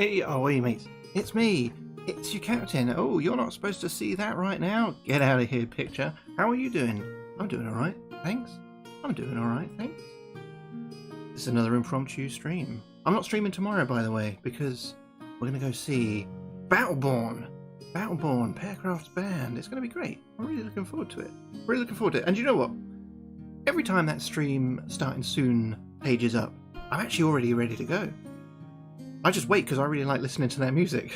Hey, mates. It's me. It's your captain. Oh, you're not supposed to see that right now. Get out of here, picture. How are you doing? I'm doing alright, thanks. I'm doing alright, thanks. This is another impromptu stream. I'm not streaming tomorrow, by the way, because we're going to go see Battleborn. Battleborn, Pearcraft's band. It's going to be great. I'm really looking forward to it. Really looking forward to it. And you know what? Every time that stream starting soon pages up, I'm actually already ready to go. I just wait because I really like listening to that music.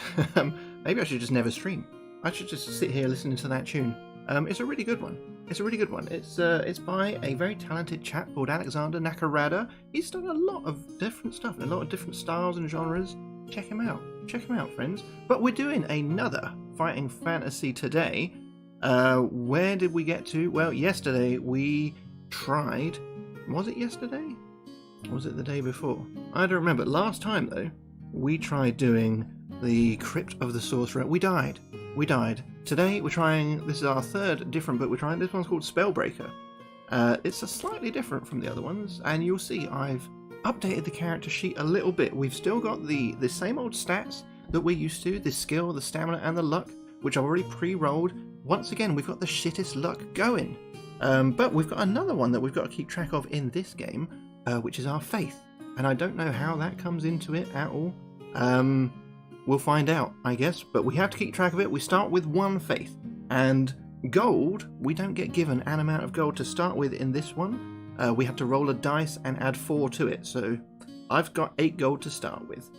Maybe I should just never stream. I should just sit here listening to that tune. It's a really good one. It's a really good one. It's by a very talented chap called Alexander Nakarada. He's done a lot of different stuff, a lot of different styles and genres. Check him out. Check him out, friends. But we're doing another Fighting Fantasy today. Where did we get to? Well, yesterday we tried... Was it yesterday? Or was it the day before? I don't remember. Last time, though, we tried doing the Crypt of the Sorcerer. We died. Today we're trying, this is our third different book we're trying. This one's called Spellbreaker. It's a slightly different from the other ones, and you'll see I've updated the character sheet a little bit. We've still got the same old stats that we're used to, the skill, the stamina, and the luck, which I've already pre-rolled. Once again, we've got the shittest luck going. But we've got another one that we've got to keep track of in this game, which is our faith. And I don't know how that comes into it at all. We'll find out, I guess, but we have to keep track of it. We start with 1 faith, and gold, we don't get given an amount of gold to start with in this one. We have to roll a dice and add 4 to it, so I've got 8 gold to start with.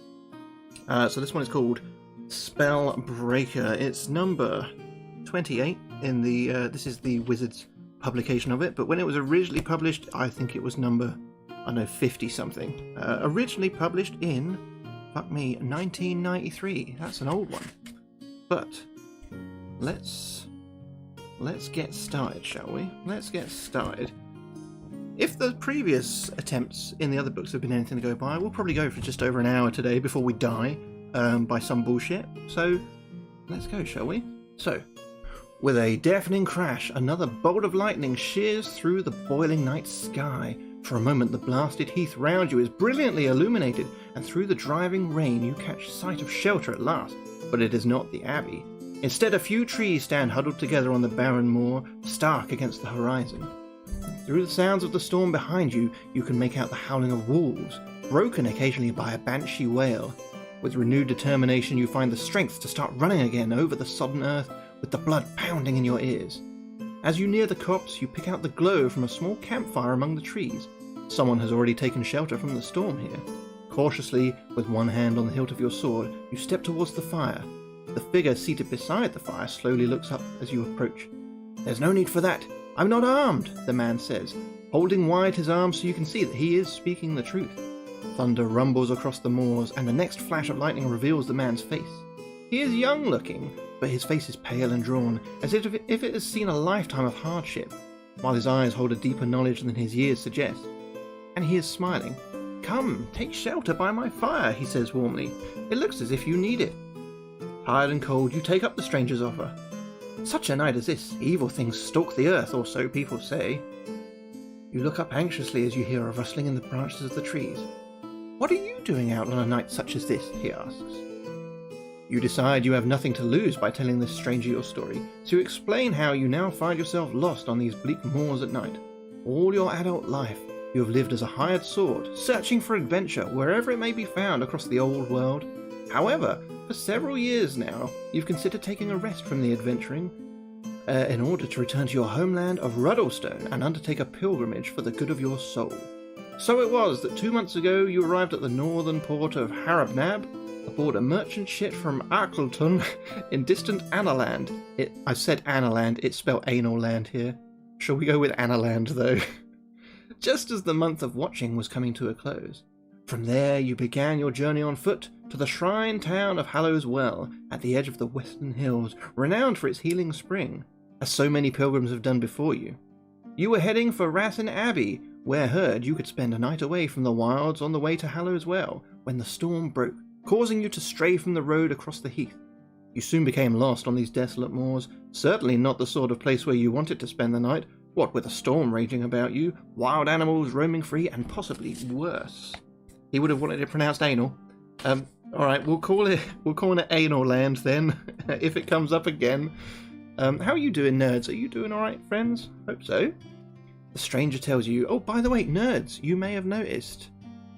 So this one is called Spellbreaker. It's number 28 in the, this is the Wizards publication of it, but when it was originally published, I think it was number, I don't know, 50 something. Originally published in... Fuck me, 1993. That's an old one. But let's get started, shall we? Let's get started. If the previous attempts in the other books have been anything to go by, we'll probably go for just over an hour today before we die by some bullshit. So let's go, shall we? So, with a deafening crash, another bolt of lightning shears through the boiling night sky. For a moment, the blasted heath round you is brilliantly illuminated, and through the driving rain you catch sight of shelter at last. But it is not the abbey. Instead, a few trees stand huddled together on the barren moor, stark against the horizon. Through the sounds of the storm behind you, you can make out the howling of wolves, broken occasionally by a banshee wail. With renewed determination, you find the strength to start running again over the sodden earth, with the blood pounding in your ears. As you near the copse, you pick out the glow from a small campfire among the trees. Someone has already taken shelter from the storm here. Cautiously, with one hand on the hilt of your sword, you step towards the fire. The figure seated beside the fire slowly looks up as you approach. "There's no need for that. I'm not armed," the man says, holding wide his arms so you can see that he is speaking the truth. Thunder rumbles across the moors, and the next flash of lightning reveals the man's face. He is young looking, but his face is pale and drawn, as if it has seen a lifetime of hardship, while his eyes hold a deeper knowledge than his years suggest. And he is smiling. "Come, take shelter by my fire," he says warmly. "It looks as if you need it." Tired and cold, you take up the stranger's offer. "Such a night as this, evil things stalk the earth, or so people say." You look up anxiously as you hear a rustling in the branches of the trees. "What are you doing out on a night such as this?" he asks. You decide you have nothing to lose by telling this stranger your story, so you explain how you now find yourself lost on these bleak moors at night. All your adult life, you have lived as a hired sword, searching for adventure wherever it may be found across the old world. However, for several years now, you've considered taking a rest from the adventuring in order to return to your homeland of Ruddlestone and undertake a pilgrimage for the good of your soul. So it was that 2 months ago you arrived at the northern port of Harabnab aboard a merchant ship from Arkleton in distant Analand. I said Analand, it's spelled anal land here. Shall we go with Analand though? Just as the month of watching was coming to a close. From there you began your journey on foot to the shrine town of Hallows Well, at the edge of the western hills, renowned for its healing spring, as so many pilgrims have done before you. You were heading for Rathen Abbey, where heard you could spend a night away from the wilds on the way to Hallows Well, when the storm broke, causing you to stray from the road across the heath. You soon became lost on these desolate moors, certainly not the sort of place where you wanted to spend the night, what with a storm raging about you, wild animals roaming free, and possibly worse. He would have wanted it pronounced anal. All right, we'll call it anal land then, if it comes up again. How are you doing, nerds? Are you doing all right, friends? Hope so. The stranger tells you, oh, by the way, nerds, you may have noticed,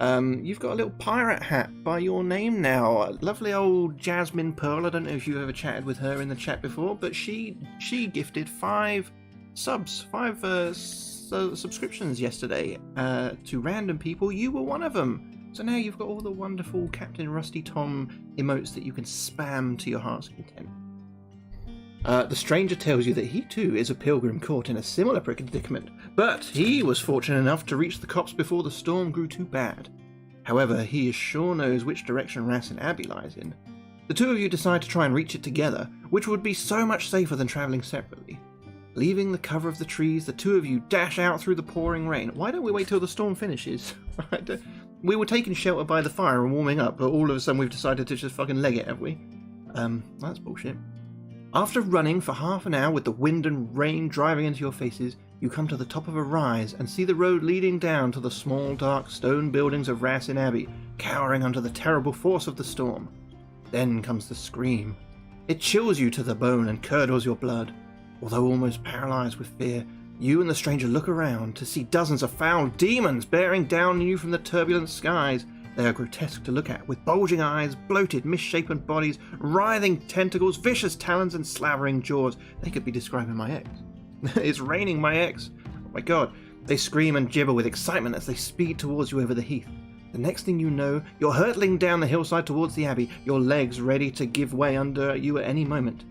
you've got a little pirate hat by your name now. Lovely old Jasmine Pearl. I don't know if you've ever chatted with her in the chat before, but she gifted 5 subscriptions yesterday to random people. You were one of them. So now you've got all the wonderful Captain Rusty Tom emotes that you can spam to your heart's content. The stranger tells you that he too is a pilgrim caught in a similar predicament, but he was fortunate enough to reach the copse before the storm grew too bad. However, he sure knows which direction Racine Abbey lies in. The two of you decide to try and reach it together, which would be so much safer than travelling separately. Leaving the cover of the trees, the two of you dash out through the pouring rain. Why don't we wait till the storm finishes? We were taking shelter by the fire and warming up, but all of a sudden we've decided to just fucking leg it, have we? That's bullshit. After running for half an hour with the wind and rain driving into your faces, you come to the top of a rise and see the road leading down to the small dark stone buildings of Racine Abbey, cowering under the terrible force of the storm. Then comes the scream. It chills you to the bone and curdles your blood. Although almost paralysed with fear, you and the stranger look around to see dozens of foul demons bearing down on you from the turbulent skies. They are grotesque to look at, with bulging eyes, bloated, misshapen bodies, writhing tentacles, vicious talons, and slavering jaws. They could be describing my ex. It's raining my ex. Oh my god. They scream and gibber with excitement as they speed towards you over the heath. The next thing you know, you're hurtling down the hillside towards the abbey, your legs ready to give way under you at any moment.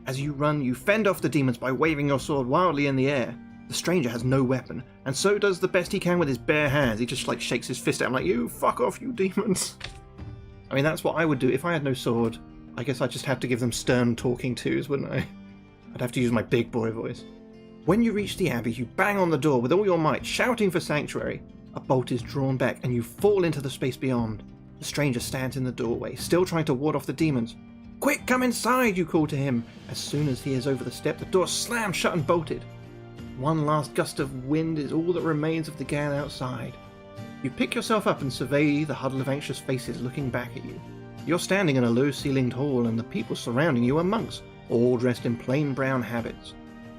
As you run, you fend off the demons by waving your sword wildly in the air. The stranger has no weapon, and so does the best he can with his bare hands. He just shakes his fist at him like, you fuck off, you demons. I mean, that's what I would do if I had no sword. I guess I'd just have to give them stern talking tos, wouldn't I? I'd have to use my big boy voice. When you reach the abbey, you bang on the door with all your might, shouting for sanctuary. A bolt is drawn back, and you fall into the space beyond. The stranger stands in the doorway, still trying to ward off the demons. Quick, come inside, you call to him. As soon as he is over the step, the door slams shut and bolted. One last gust of wind is all that remains of the gale outside. You pick yourself up and survey the huddle of anxious faces looking back at you. You're standing in a low-ceilinged hall, and the people surrounding you are monks, all dressed in plain brown habits.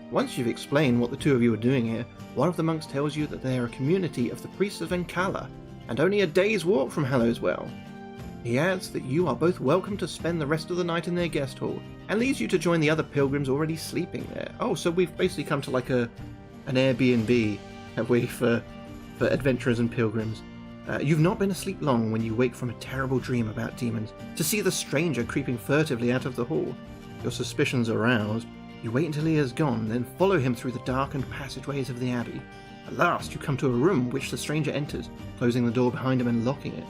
Once you've explained what the two of you are doing here, one of the monks tells you that they are a community of the priests of Encala, and only a day's walk from Hallow's Well. He adds that you are both welcome to spend the rest of the night in their guest hall, and leaves you to join the other pilgrims already sleeping there. Oh, so we've basically come to an Airbnb, have we, for adventurers and pilgrims. You've not been asleep long when you wake from a terrible dream about demons, to see the stranger creeping furtively out of the hall. Your suspicions aroused, you wait until he is gone, then follow him through the darkened passageways of the abbey. At last, you come to a room which the stranger enters, closing the door behind him and locking it.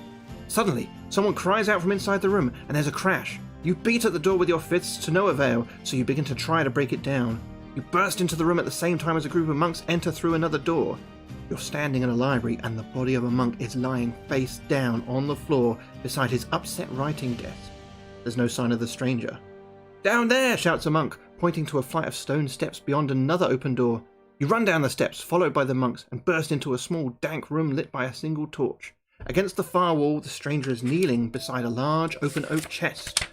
Suddenly, someone cries out from inside the room, and there's a crash. You beat at the door with your fists to no avail, so you begin to try to break it down. You burst into the room at the same time as a group of monks enter through another door. You're standing in a library, and the body of a monk is lying face down on the floor beside his upset writing desk. There's no sign of the stranger. Down there, shouts a monk, pointing to a flight of stone steps beyond another open door. You run down the steps, followed by the monks, and burst into a small, dank room lit by a single torch. Against the far wall, the stranger is kneeling beside a large open oak chest,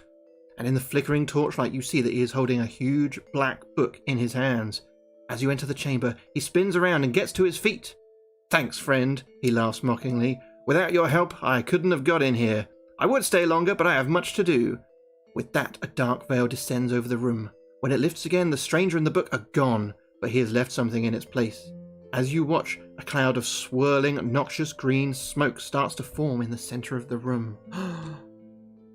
and in the flickering torchlight you see that he is holding a huge black book in his hands. As you enter the chamber, he spins around and gets to his feet. Thanks, friend, he laughs mockingly. Without your help, I couldn't have got in here. I would stay longer, but I have much to do. With that, a dark veil descends over the room. When it lifts again, the stranger and the book are gone, but he has left something in its place. As you watch, a cloud of swirling, noxious green smoke starts to form in the centre of the room.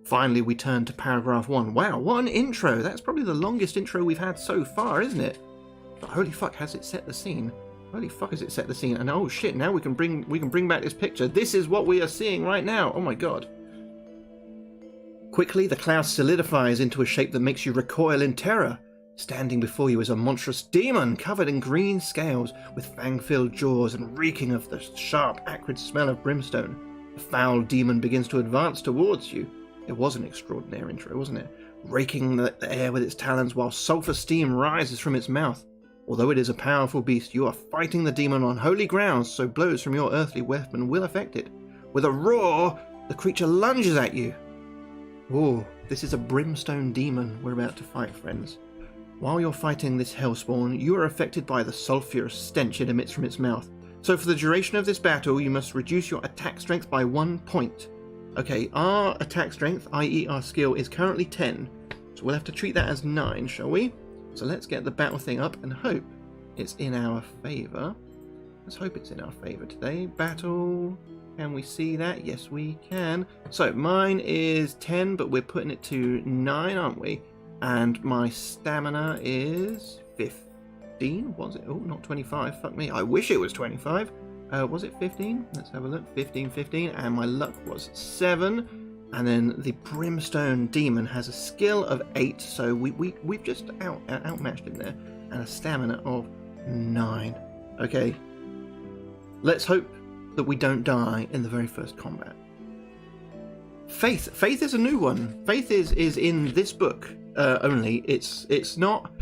Finally, we turn to paragraph 1. Wow, what an intro! That's probably the longest intro we've had so far, isn't it? But holy fuck, has it set the scene? Holy fuck, has it set the scene? And oh shit, now we can bring back this picture. This is what we are seeing right now. Oh my god. Quickly, the cloud solidifies into a shape that makes you recoil in terror. Standing before you is a monstrous demon covered in green scales, with fang-filled jaws and reeking of the sharp, acrid smell of brimstone. The foul demon begins to advance towards you. It was an extraordinary intro, wasn't it? Raking the air with its talons while sulphur steam rises from its mouth. Although it is a powerful beast, you are fighting the demon on holy grounds, so blows from your earthly weapon will affect it. With a roar, the creature lunges at you. Oh, this is a brimstone demon we're about to fight, friends. While you're fighting this hellspawn, you are affected by the sulphurous stench it emits from its mouth. So for the duration of this battle, you must reduce your attack strength by 1 point. Okay, our attack strength, i.e. our skill, is currently 10. So we'll have to treat that as 9, shall we? So let's get the battle thing up and hope it's in our favour. Let's hope it's in our favour today. Battle. Can we see that? Yes, we can. So mine is 10, but we're putting it to 9, aren't we? And my stamina is 15. Was it? Oh, not 25. Fuck me. I wish it was 25. Was it 15? Let's have a look. 15. And my luck was 7. And then the Brimstone Demon has a skill of 8. So we've just outmatched him there. And a stamina of 9. Okay. Let's hope that we don't die in the very first combat. Faith is a new one. Faith is in this book only. It's not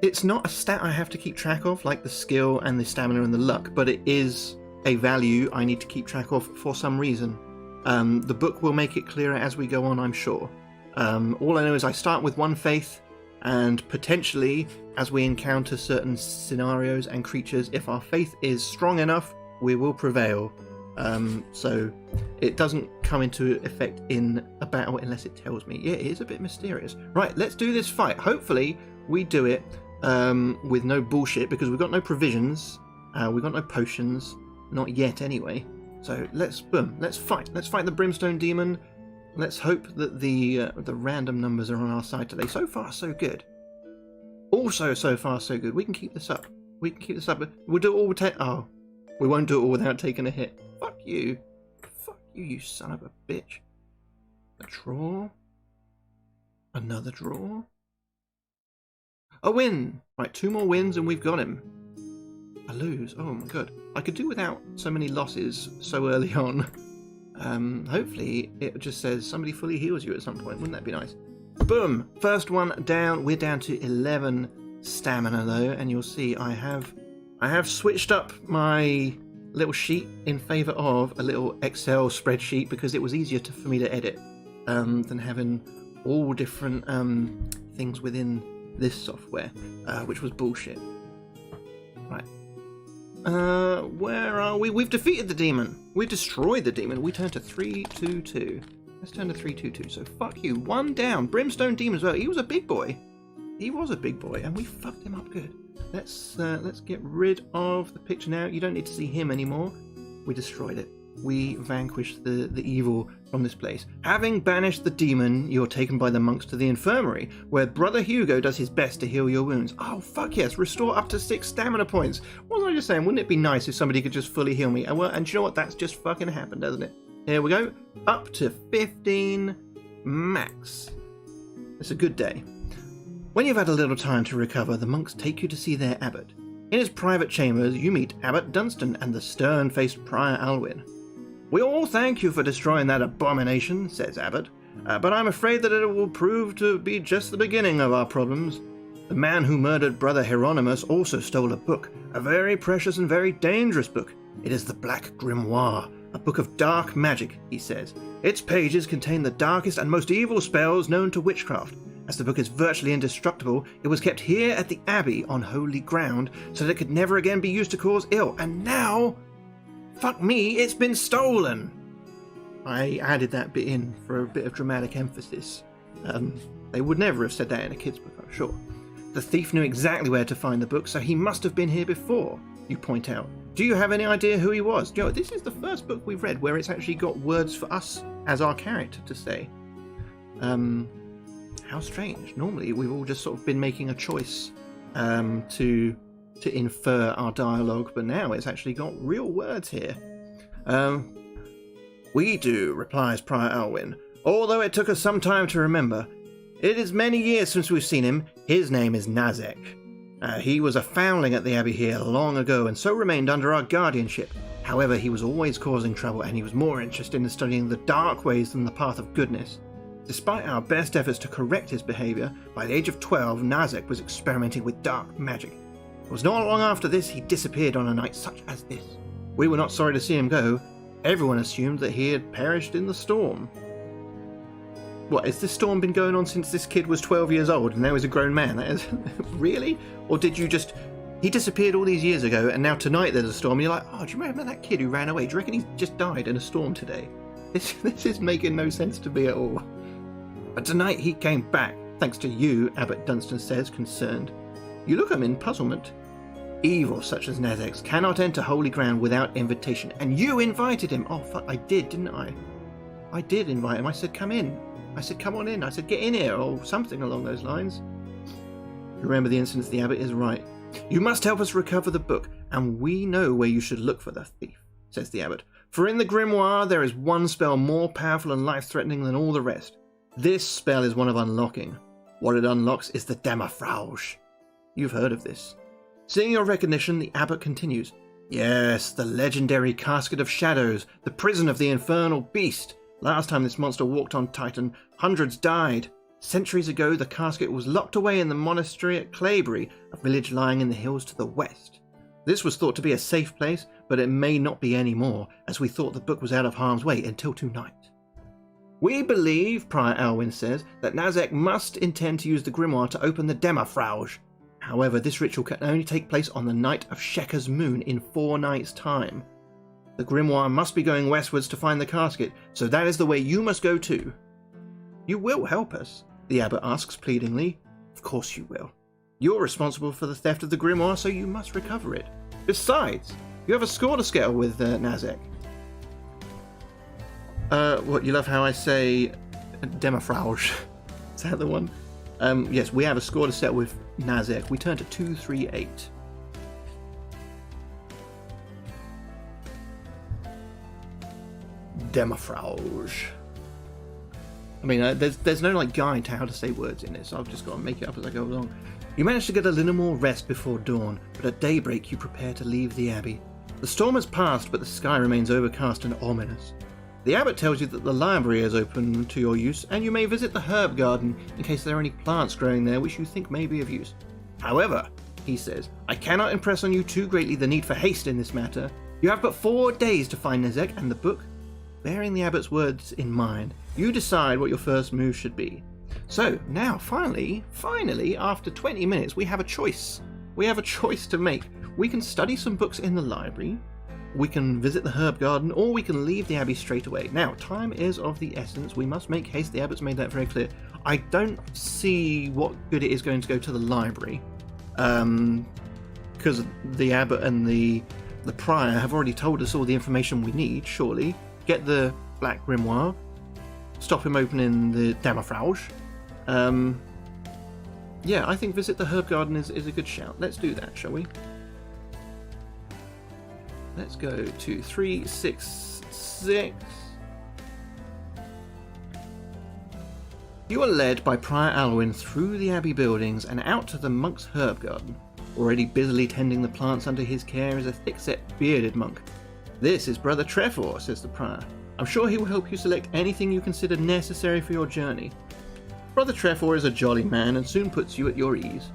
a stat I have to keep track of like the skill and the stamina and the luck, but it is a value I need to keep track of for some reason. The book will make it clearer as we go on, I'm sure. All I know is I start with 1 faith, and potentially as we encounter certain scenarios and creatures, if our faith is strong enough, we will prevail. So it doesn't come into effect in a battle unless it tells me. Yeah, it is a bit mysterious. Right, let's do this fight. Hopefully we do it with no bullshit, because we've got no provisions. We've got no potions. Not yet anyway. So let's fight. Let's fight the Brimstone Demon. Let's hope that the random numbers are on our side today. So far, so good. Also, so far, so good. We can keep this up. We'll do it all. Oh. We won't do it all without taking a hit. Fuck you. Fuck you, you son of a bitch. A draw. Another draw. A win. Right, 2 more wins and we've got him. I lose. Oh my god. I could do without so many losses so early on. Hopefully it just says somebody fully heals you at some point. Wouldn't that be nice? Boom. First one down. We're down to 11 stamina though, and you'll see I have switched up my little sheet in favour of a little Excel spreadsheet, because it was easier for me to edit than having all different things within this software, which was bullshit. Right. Where are we? We've defeated the demon. We've destroyed the demon. We turn to 3-2-2. Let's turn to 3-2-2. So fuck you. 1 down. Brimstone Demon as well. He was a big boy. He was a big boy, and we fucked him up good. Let's get rid of the picture now. You don't need to see him anymore. We destroyed it. We vanquished the evil from this place. Having banished the demon, you're taken by the monks to the infirmary, where Brother Hugo does his best to heal your wounds. Oh, fuck yes. Restore up to 6 stamina points. What was I just saying? Wouldn't it be nice if somebody could just fully heal me? Well, and you know what? That's just fucking happened, doesn't it? Here we go. Up to 15 max. It's a good day. When you've had a little time to recover, the monks take you to see their abbot. In his private chambers, you meet Abbot Dunstan and the stern-faced Prior Alwyn. "We all thank you for destroying that abomination," says Abbot, "but I'm afraid that it will prove to be just the beginning of our problems. The man who murdered Brother Hieronymus also stole a book, a very precious and very dangerous book. It is the Black Grimoire, a book of dark magic," he says. "Its pages contain the darkest and most evil spells known to witchcraft. As the book is virtually indestructible, it was kept here at the Abbey on holy ground so that it could never again be used to cause ill. And now, fuck me, it's been stolen." I added that bit in for a bit of dramatic emphasis. They would never have said that in a kid's book, I'm sure. "The thief knew exactly where to find the book, so he must have been here before," you point out. "Do you have any idea who he was?" You know, this is the first book we've read where it's actually got words for us as our character to say. How strange. Normally we've all just sort of been making a choice to infer our dialogue, but now it's actually got real words here. "We do," replies Prior Alwyn, "although it took us some time to remember. It is many years since we've seen him. His name is Nazek. He was a foundling at the Abbey here long ago, and so remained under our guardianship. However, he was always causing trouble, and he was more interested in studying the dark ways than the path of goodness. Despite our best efforts to correct his behaviour, by the age of 12, Nazek was experimenting with dark magic. It was not long after this he disappeared on a night such as this. We were not sorry to see him go. Everyone assumed that he had perished in the storm." What, has this storm been going on since this kid was 12 years old and now he's a grown man? That is, really? Or did you just... He disappeared all these years ago and now tonight there's a storm and you're like, oh, do you remember that kid who ran away? Do you reckon he just died in a storm today? This is making no sense to me at all. But tonight he came back, thanks to you, Abbot Dunstan says, concerned. You look him in puzzlement. Evil such as Nazek's cannot enter holy ground without invitation, and you invited him. Oh, fuck, I did, didn't I? I did invite him. I said, come in. I said, come on in. I said, get in here, or something along those lines. Remember the incidents, the Abbot is right. You must help us recover the book, and we know where you should look for the thief, says the Abbot. For in the grimoire there is one spell more powerful and life-threatening than all the rest. This spell is one of unlocking. What it unlocks is the Damafrauge. You've heard of this. Seeing your recognition, the Abbot continues. Yes, the legendary Casket of Shadows, the prison of the infernal beast. Last time this monster walked on Titan, hundreds died. Centuries ago, the casket was locked away in the monastery at Claybury, a village lying in the hills to the west. This was thought to be a safe place, but it may not be anymore, as we thought the book was out of harm's way until tonight. We believe, Prior Alwyn says, that Nazek must intend to use the grimoire to open the Damafrauge. However, this ritual can only take place on the night of Sheka's moon in 4 nights' time. The grimoire must be going westwards to find the casket, so that is the way you must go too. You will help us? The Abbot asks pleadingly. Of course you will. You're responsible for the theft of the grimoire, so you must recover it. Besides, you have a score to settle with Nazek. What, you love how I say Damafrauge? Is that the one? Yes, we have a score to settle with Nazek. We turn to 238. Damafrauge. I mean, there's no like guide to how to say words in this. I've just got to make it up as I go along. You manage to get a little more rest before dawn, but at daybreak you prepare to leave the abbey. The storm has passed, but the sky remains overcast and ominous. The Abbot tells you that the library is open to your use, and you may visit the herb garden in case there are any plants growing there which you think may be of use. However, he says, I cannot impress on you too greatly the need for haste in this matter. You have but 4 days to find Nazek and the book. Bearing the Abbot's words in mind, you decide what your first move should be. So, now, finally, after 20 minutes, we have a choice. We have a choice to make. We can study some books in the library, we can visit the herb garden, or we can leave the abbey straight away. Now, time is of the essence. We must make haste. The Abbot's made that very clear. I don't see what good it is going to go to the library, because the Abbot and the Prior have already told us all the information we need, surely. Get the Black Grimoire, stop him opening the Damafrauge. Yeah, I think visit the herb garden is a good shout. Let's do that, shall we? Let's go to 366. You are led by Prior Alwyn through the abbey buildings and out to the monk's herb garden. Already busily tending the plants under his care is a thick-set, bearded monk. This is Brother Trefor, says the Prior. I'm sure he will help you select anything you consider necessary for your journey. Brother Trefor is a jolly man and soon puts you at your ease.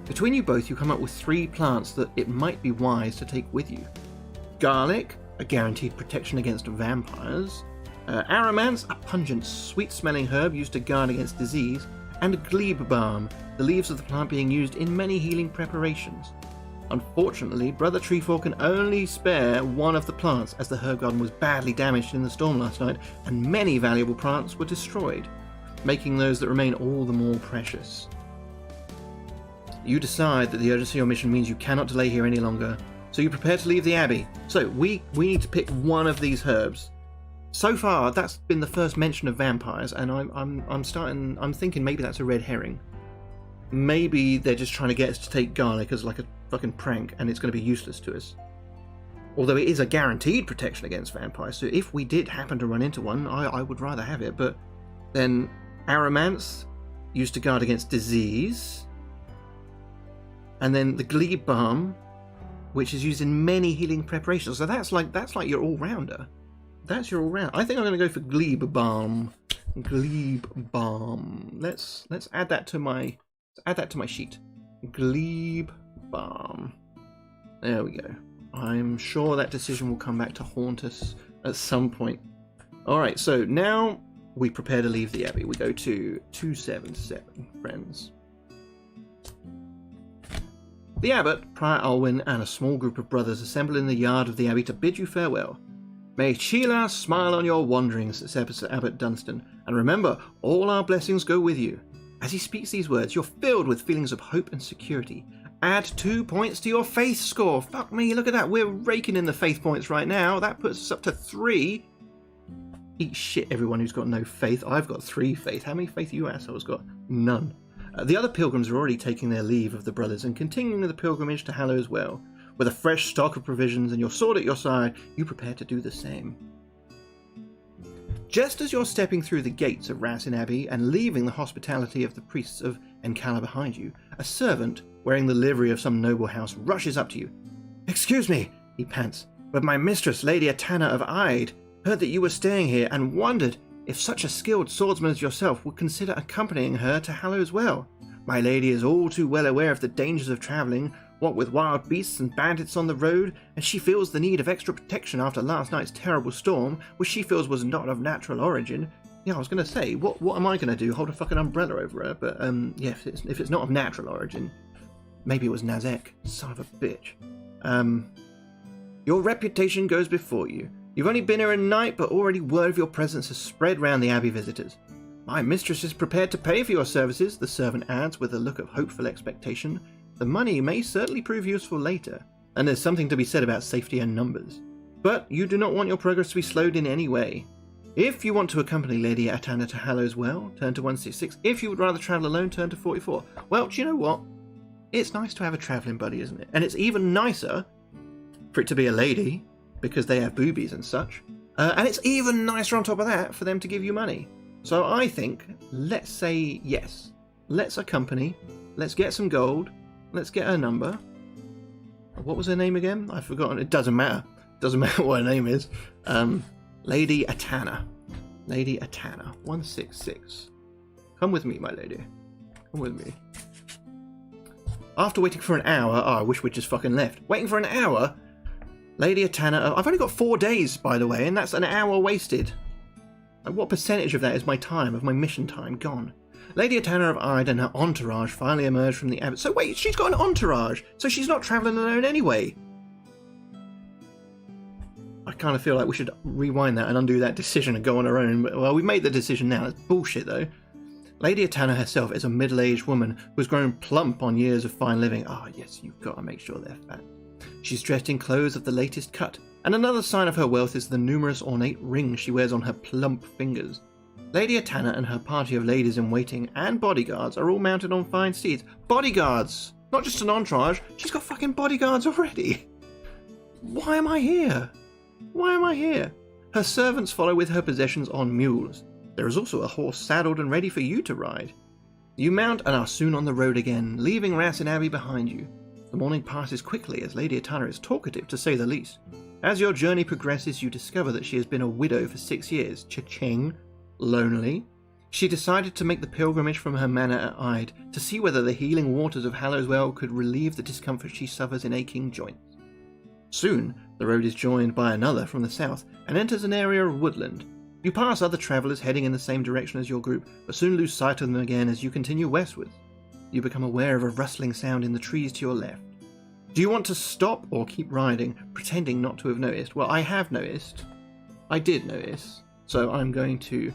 Between you both, you come up with 3 plants that it might be wise to take with you. Garlic, a guaranteed protection against vampires. Aromance, a pungent, sweet-smelling herb used to guard against disease. And glebe balm, the leaves of the plant being used in many healing preparations. Unfortunately, Brother Trefor can only spare one of the plants, as the herb garden was badly damaged in the storm last night, and many valuable plants were destroyed, making those that remain all the more precious. You decide that the urgency of your mission means you cannot delay here any longer, so you prepare to leave the abbey. So we need to pick one of these herbs. So far, that's been the first mention of vampires, and I'm thinking maybe that's a red herring. Maybe they're just trying to get us to take garlic as like a fucking prank, and it's going to be useless to us. Although it is a guaranteed protection against vampires, so if we did happen to run into one, I would rather have it. But then Aromance, used to guard against disease. And then the glebe balm, which is used in many healing preparations. So that's like your all-rounder. That's your all-round. I think I'm going to go for glebe balm. Glebe balm. Let's add that to my sheet. Glebe balm. There we go. I'm sure that decision will come back to haunt us at some point. Alright, so now we prepare to leave the Abbey. We go to 277, friends. The Abbot, Prior Alwyn, and a small group of brothers assemble in the yard of the Abbey to bid you farewell. May Sheila smile on your wanderings, says Abbot Dunstan, and remember, all our blessings go with you. As he speaks these words, you're filled with feelings of hope and security. Add 2 points to your faith score. Fuck me, look at that. We're raking in the faith points right now. That puts us up to 3. Eat shit, everyone who's got no faith. I've got 3 faith. How many faith you assholes got? None. The other pilgrims are already taking their leave of the brothers and continuing the pilgrimage to Hallow's Well. With a fresh stock of provisions and your sword at your side, you prepare to do the same. Just as you're stepping through the gates of Racine Abbey and leaving the hospitality of the priests of Encala behind you, a servant, wearing the livery of some noble house, rushes up to you. "Excuse me," he pants, "but my mistress, Lady Atana of Ide, heard that you were staying here and wondered if such a skilled swordsman as yourself would consider accompanying her to Hallow's Well. My lady is all too well aware of the dangers of travelling, what with wild beasts and bandits on the road, and she feels the need of extra protection after last night's terrible storm, which she feels was not of natural origin." Yeah, I was going to say, what am I going to do? Hold a fucking umbrella over her? But, yeah, if it's not of natural origin, maybe it was Nazek, son of a bitch. Your reputation goes before you. You've only been here a night, but already word of your presence has spread round the Abbey visitors. My mistress is prepared to pay for your services, the servant adds with a look of hopeful expectation. The money may certainly prove useful later, and there's something to be said about safety and numbers. But you do not want your progress to be slowed in any way. If you want to accompany Lady Atana to Hallow's Well, turn to 166. If you would rather travel alone, turn to 44. Well, do you know what? It's nice to have a travelling buddy, isn't it? And it's even nicer for it to be a lady, because they have boobies and such. And it's even nicer on top of that for them to give you money. So I think, let's say yes. Let's accompany. Let's get some gold. Let's get her number. What was her name again? I've forgotten. It doesn't matter. Doesn't matter what her name is. Lady Atana. Lady Atana. 166. Come with me, my lady. Come with me. After waiting for an hour... Oh, I wish we'd just fucking left. Waiting for an hour? Lady Atana... I've only got 4 days, by the way, and that's an hour wasted. Like, what percentage of that is my time, of my mission time, gone? Lady Atana of Ide and her entourage finally emerged from the abbot. So wait, she's got an entourage, so she's not travelling alone anyway. I kind of feel like we should rewind that and undo that decision and go on our own. Well, we've made the decision now. It's bullshit, though. Lady Atana herself is a middle-aged woman who has grown plump on years of fine living. Ah, yes, you've got to make sure they're fat. She's dressed in clothes of the latest cut, and another sign of her wealth is the numerous ornate rings she wears on her plump fingers. Lady Atana and her party of ladies-in-waiting and bodyguards are all mounted on fine steeds. Bodyguards! Not just an entourage, she's got fucking bodyguards already! Why am I here? Why am I here? Her servants follow with her possessions on mules. There is also a horse saddled and ready for you to ride. You mount and are soon on the road again, leaving Racine Abbey behind you. The morning passes quickly as Lady Atana is talkative, to say the least. As your journey progresses, you discover that she has been a widow for 6 years. Cha-ching. Lonely. She decided to make the pilgrimage from her manor at Ide to see whether the healing waters of Hallow's Well could relieve the discomfort she suffers in aching joints. Soon, the road is joined by another from the south and enters an area of woodland. You pass other travellers heading in the same direction as your group, but soon lose sight of them again as you continue westwards. You become aware of a rustling sound in the trees to your left. Do you want to stop or keep riding, pretending not to have noticed? Well, I have noticed. I did notice. So I'm going to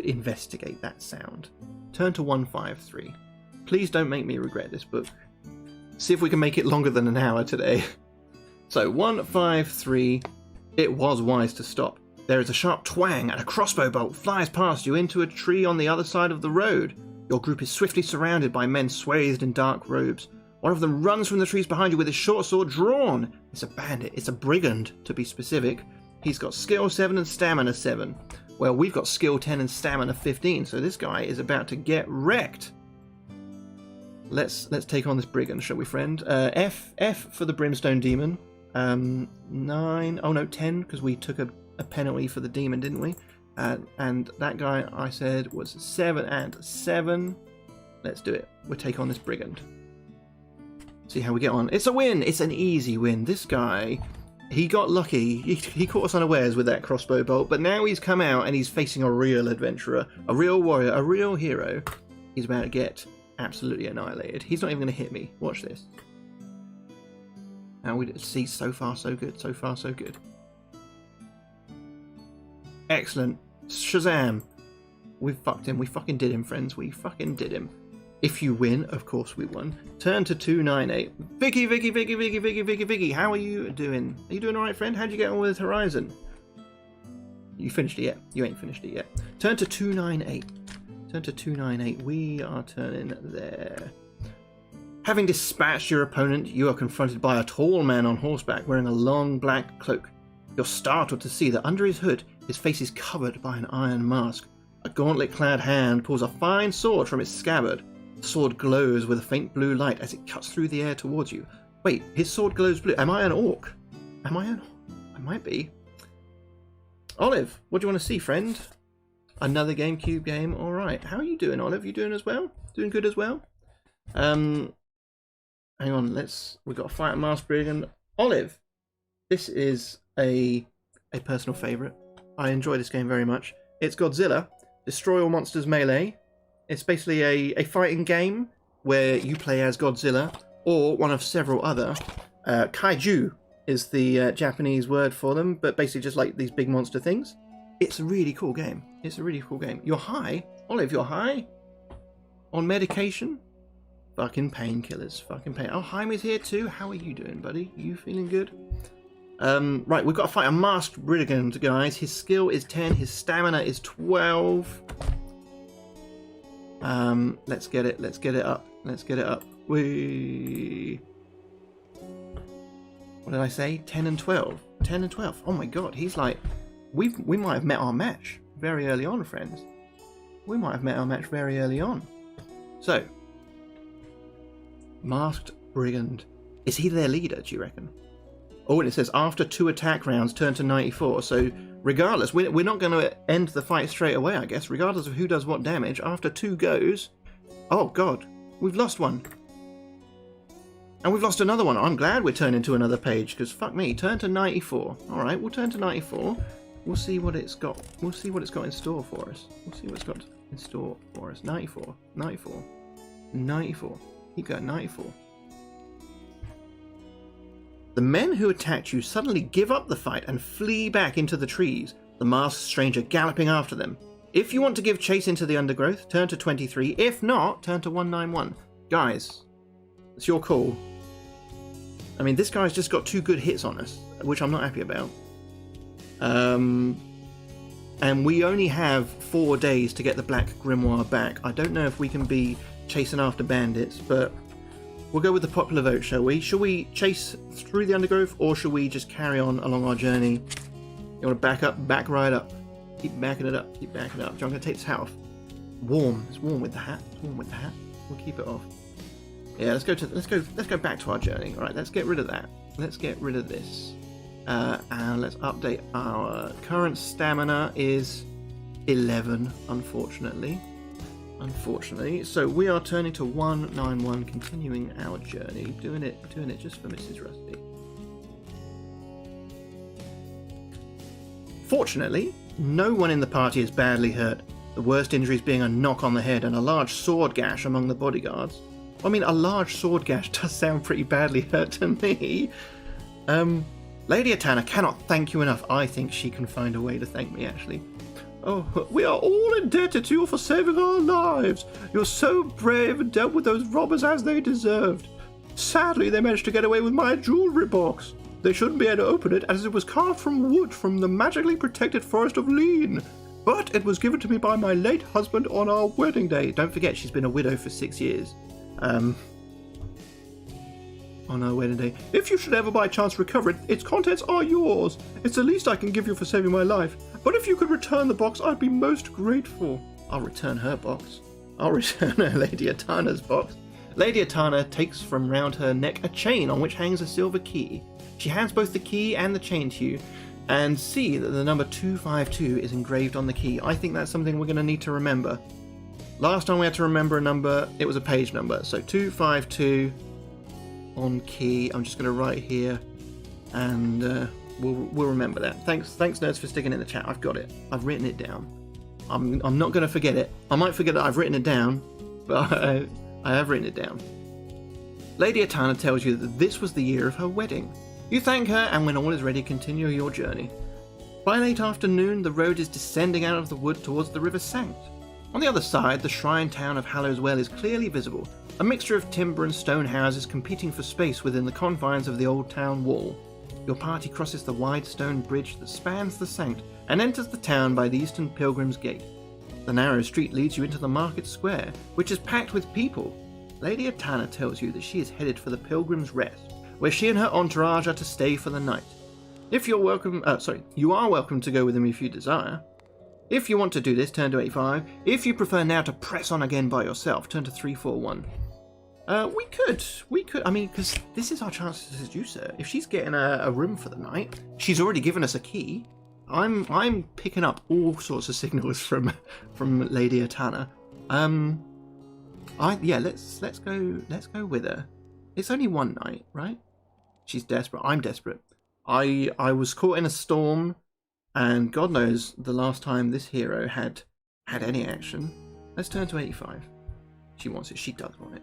investigate that sound. Turn to 153. Please don't make me regret this book. See if we can make it longer than an hour today. So 153. It was wise to stop. There is a sharp twang and a crossbow bolt flies past you into a tree on the other side of the road. Your group is swiftly surrounded by men swathed in dark robes. One of them runs from the trees behind you with his short sword drawn. It's a bandit. It's a brigand, to be specific. He's got skill 7 and stamina 7. Well, we've got skill 10 and stamina 15, so this guy is about to get wrecked. Let's take on this brigand, shall we, friend? F for the brimstone demon. 9. Oh no, 10, because we took a penalty for the demon, didn't we? And that guy I said was 7 and 7. Let's do it. We'll take on this brigand. See how we get on. It's a win. It's an easy win. This guy He got lucky. He caught us unawares with that crossbow bolt, but now he's come out and he's facing a real adventurer, a real warrior, a real hero. He's about to get absolutely annihilated. He's not even going to hit me. Watch this. Now we see, so far so good. So far so good. Excellent. Shazam. We fucked him. We fucking did him, friends. We fucking did him. If you win, of course we won. Turn to 298. Vicky, how are you doing? Are you doing alright, friend? How'd you get on with Horizon? You finished it yet? You ain't finished it yet. Turn to 298. Turn to 298. We are turning there. Having dispatched your opponent, you are confronted by a tall man on horseback wearing a long black cloak. You're startled to see that under his hood, his face is covered by an iron mask. A gauntlet-clad hand pulls a fine sword from its scabbard. The sword glows with a faint blue light as it cuts through the air towards you. Wait, his sword glows blue. Am I an orc? Am I an orc? I might be. Olive, what do you want to see, friend? Another GameCube game. All right. How are you doing, Olive? You doing as well? Doing good as well? Hang on. We've got a fight at Masked Brigand. Olive, this is a personal favourite. I enjoy this game very much. It's Godzilla. Destroy all monsters melee. It's basically a fighting game where you play as Godzilla or one of several other. Kaiju is the Japanese word for them, but basically just like these big monster things. It's a really cool game. It's a really cool game. You're high? Olive, you're high? On medication? Fucking painkillers. Fucking pain. Oh, Jaime's here too. How are you doing, buddy? You feeling good? Right, we've got to fight a Masked Brigand, guys. His skill is 10. His stamina is 12. Let's get it up. Let's get it up. What did I say? 10 and 12. 10 and 12. Oh my god, he's like... We might have met our match very early on, friends. We might have met our match very early on. So, Masked Brigand. Is he their leader, do you reckon? Oh, and it says, after 2 attack rounds, turn to 94. So, regardless, we're not going to end the fight straight away, I guess. Regardless of who does what damage, after 2 goes... Oh, God. We've lost one. And we've lost another one. I'm glad we're turning to another page, because fuck me. Turn to 94. Alright, we'll turn to 94. We'll see what it's got. We'll see what it's got in store for us. We'll see what it's got in store for us. 94. 94. 94. Keep going. 94. The men who attacked you suddenly give up the fight and flee back into the trees, the masked stranger galloping after them. If you want to give chase into the undergrowth, turn to 23. If not, turn to 191. Guys, it's your call. I mean, this guy's just got 2 good hits on us, which I'm not happy about. And we only have 4 days to get the Black Grimoire back. I don't know if we can be chasing after bandits, but... We'll go with the popular vote, shall we? Shall we chase through the undergrowth, or shall we just carry on along our journey? You want to back up? Back right up. Keep backing it up. Keep backing it up. I'm going to take this hat off. Warm. It's warm with the hat. It's warm with the hat. We'll keep it off. Yeah, let's go back to our journey. All right, let's get rid of that. Let's get rid of this. And let's update our current stamina is 11, unfortunately. So we are turning to 191, continuing our journey, doing it just for Mrs. Rusty. Fortunately, no one in the party is badly hurt, the worst injuries being a knock on the head and a large sword gash among the bodyguards. I mean, a large sword gash does sound pretty badly hurt to me. Lady Atana cannot thank you enough. I think she can find a way to thank me, actually. Oh, we are all indebted to you for saving our lives. You're so brave and dealt with those robbers as they deserved. Sadly, they managed to get away with my jewellery box. They shouldn't be able to open it as it was carved from wood from the magically protected forest of Lean. But it was given to me by my late husband on our wedding day. Don't forget, she's been a widow for 6 years. On our wedding day. If you should ever by chance recover it, its contents are yours. It's the least I can give you for saving my life. But if you could return the box, I'd be most grateful. I'll return her box. I'll return her Lady Atana's box. Lady Atana takes from round her neck a chain on which hangs a silver key. She hands both the key and the chain to you, and see that the number 252 is engraved on the key. I think that's something we're going to need to remember. Last time we had to remember a number, it was a page number. So 252 on key. I'm just going to write here, and We'll remember that. Thanks, nerds, for sticking it in the chat. I've got it. I've written it down. I'm not going to forget it. I might forget that I've written it down, but I have written it down. Lady Atana tells you that this was the year of her wedding. You thank her, and when all is ready, continue your journey. By late afternoon, the road is descending out of the wood towards the River Sanct. On the other side, the shrine town of Hallowswell is clearly visible, a mixture of timber and stone houses competing for space within the confines of the old town wall. Your party crosses the wide stone bridge that spans the Sanct and enters the town by the Eastern Pilgrim's Gate. The narrow street leads you into the market square, which is packed with people. Lady Atana tells you that she is headed for the Pilgrim's Rest, where she and her entourage are to stay for the night. You are welcome to go with them if you desire. If you want to do this, turn to 85. If you prefer now to press on again by yourself, turn to 341. We could. I mean, because this is our chance to seduce her. If she's getting a room for the night, she's already given us a key. I'm picking up all sorts of signals from Lady Atana. Let's go with her. It's only one night, right? She's desperate. I'm desperate. I was caught in a storm, and God knows the last time this hero had any action. Let's turn to 85. She wants it. She does want it.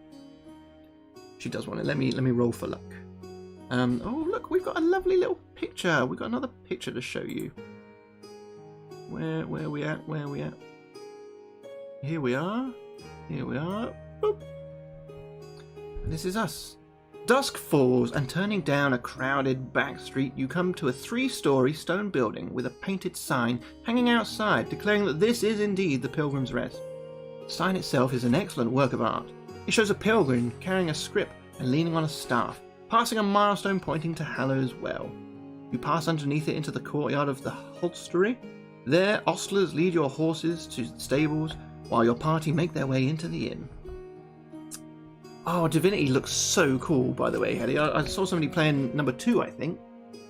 She does want it. Let me roll for luck. Oh look, we've got a lovely little picture. We've got another picture to show you. Where are we at? Where are we at? Here we are. Here we are. Boop. And this is us. Dusk falls, and turning down a crowded back street, you come to a 3-story stone building with a painted sign hanging outside declaring that this is indeed the Pilgrim's Rest. The sign itself is an excellent work of art. It shows a pilgrim carrying a scrip and leaning on a staff, passing a milestone pointing to Hallowswell. You pass underneath it into the courtyard of the hostelry. There, ostlers lead your horses to the stables, while your party make their way into the inn. Oh, Divinity looks so cool, by the way, Hedy. I saw somebody playing number 2, I think,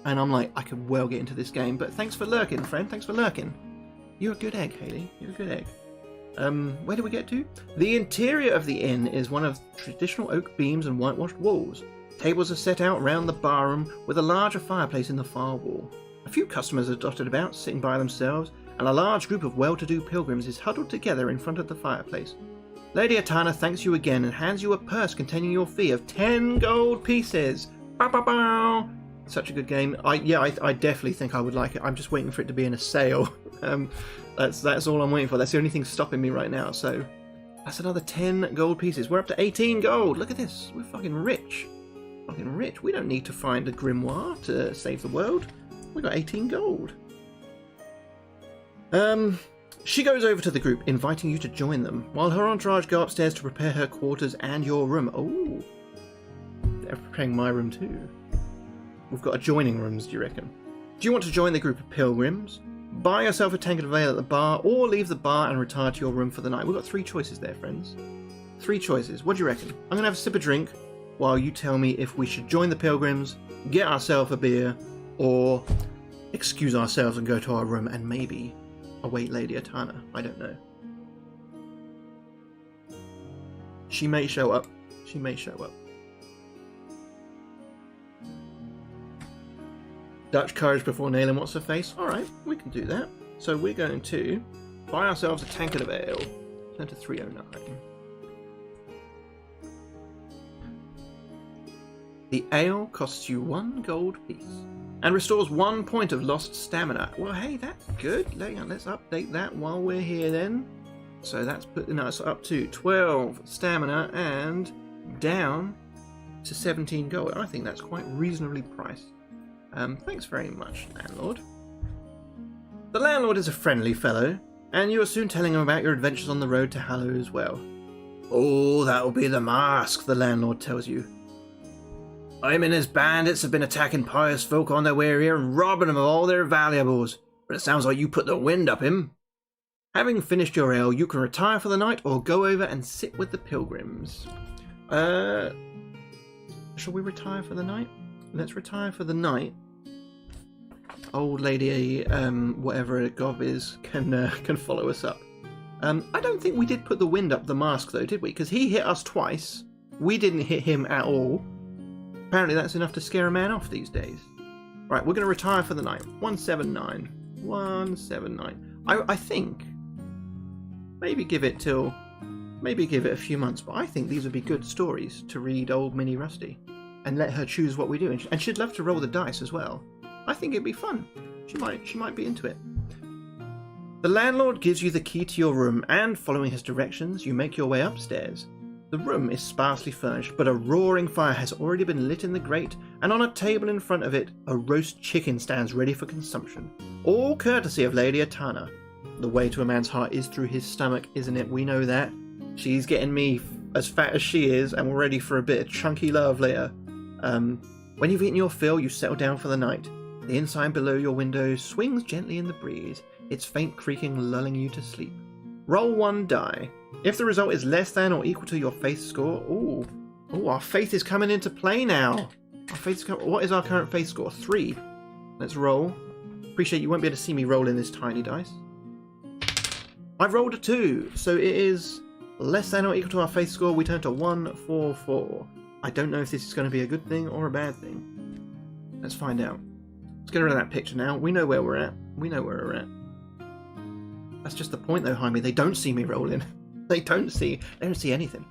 and I'm like, I could well get into this game, but thanks for lurking, friend. Thanks for lurking. You're a good egg, Haley. You're a good egg. Where do we get to? The interior of the inn is one of traditional oak beams and whitewashed walls. Tables are set out round the barroom with a larger fireplace in the far wall. A few customers are dotted about, sitting by themselves, and a large group of well-to-do pilgrims is huddled together in front of the fireplace. Lady Atana thanks you again and hands you a purse containing your fee of 10 gold pieces. Bow, bow, bow. Such a good game. I definitely think I would like it. I'm just waiting for it to be in a sale. That's all I'm waiting for. That's the only thing stopping me right now. So that's another 10 gold pieces. We're up to 18 gold. Look at this. We're fucking rich. Fucking rich. We don't need to find a grimoire to save the world. We got 18 gold. She goes over to the group, inviting you to join them, while her entourage go upstairs to prepare her quarters and your room. Oh, they're preparing my room too. We've got adjoining rooms, do you reckon? Do you want to join the group of pilgrims? Buy yourself a tankard of ale at the bar, or leave the bar and retire to your room for the night? We've got 3 choices there, friends. 3 choices. What do you reckon? I'm going to have a sip of drink while you tell me if we should join the pilgrims, get ourselves a beer, or excuse ourselves and go to our room and maybe await Lady Atana. I don't know. She may show up. She may show up. Dutch courage before nailing what's her face. Alright, we can do that. So we're going to buy ourselves a tankard of ale. Turn to 309. The ale costs you 1 gold piece and restores 1 point of lost stamina. Well, hey, that's good. Let's update that while we're here then. So that's it's up to 12 stamina and down to 17 gold. I think that's quite reasonably priced. Thanks very much, landlord. The landlord is a friendly fellow, and you are soon telling him about your adventures on the road to Hallowswell. Oh, that'll be the mask, the landlord tells you. Him and his bandits have been attacking pious folk on their way here and robbing them of all their valuables, but it sounds like you put the wind up him. Having finished your ale, you can retire for the night or go over and sit with the pilgrims. Shall we retire for the night? Let's retire for the night. Old lady, whatever gob is, can follow us up. I don't think we did put the wind up the mask though, did we? Because he hit us twice. We didn't hit him at all. Apparently that's enough to scare a man off these days. Right, we're going to retire for the night. 179. 179. I think maybe give it a few months, but I think these would be good stories to read old Minnie Rusty and let her choose what we do. And she'd love to roll the dice as well. I think it'd be fun. She might be into it. The landlord gives you the key to your room, and following his directions, you make your way upstairs. The room is sparsely furnished, but a roaring fire has already been lit in the grate, and on a table in front of it, a roast chicken stands ready for consumption. All courtesy of Lady Atana. The way to a man's heart is through his stomach, isn't it? We know that. She's getting me as fat as she is, and we're ready for a bit of chunky love later. When you've eaten your fill, you settle down for the night. The ensign below your window swings gently in the breeze, its faint creaking lulling you to sleep. Roll one die. If the result is less than or equal to your faith score... Ooh, our faith is coming into play now. What is our current faith score? 3. Let's roll. Appreciate you won't be able to see me rolling this tiny dice. I've rolled a 2, so it is less than or equal to our faith score. We turn to 144. I don't know if this is going to be a good thing or a bad thing. Let's find out. Let's get rid of that picture now. We know where we're at. That's just the point though, Jaime. They don't see me rolling. They don't see anything.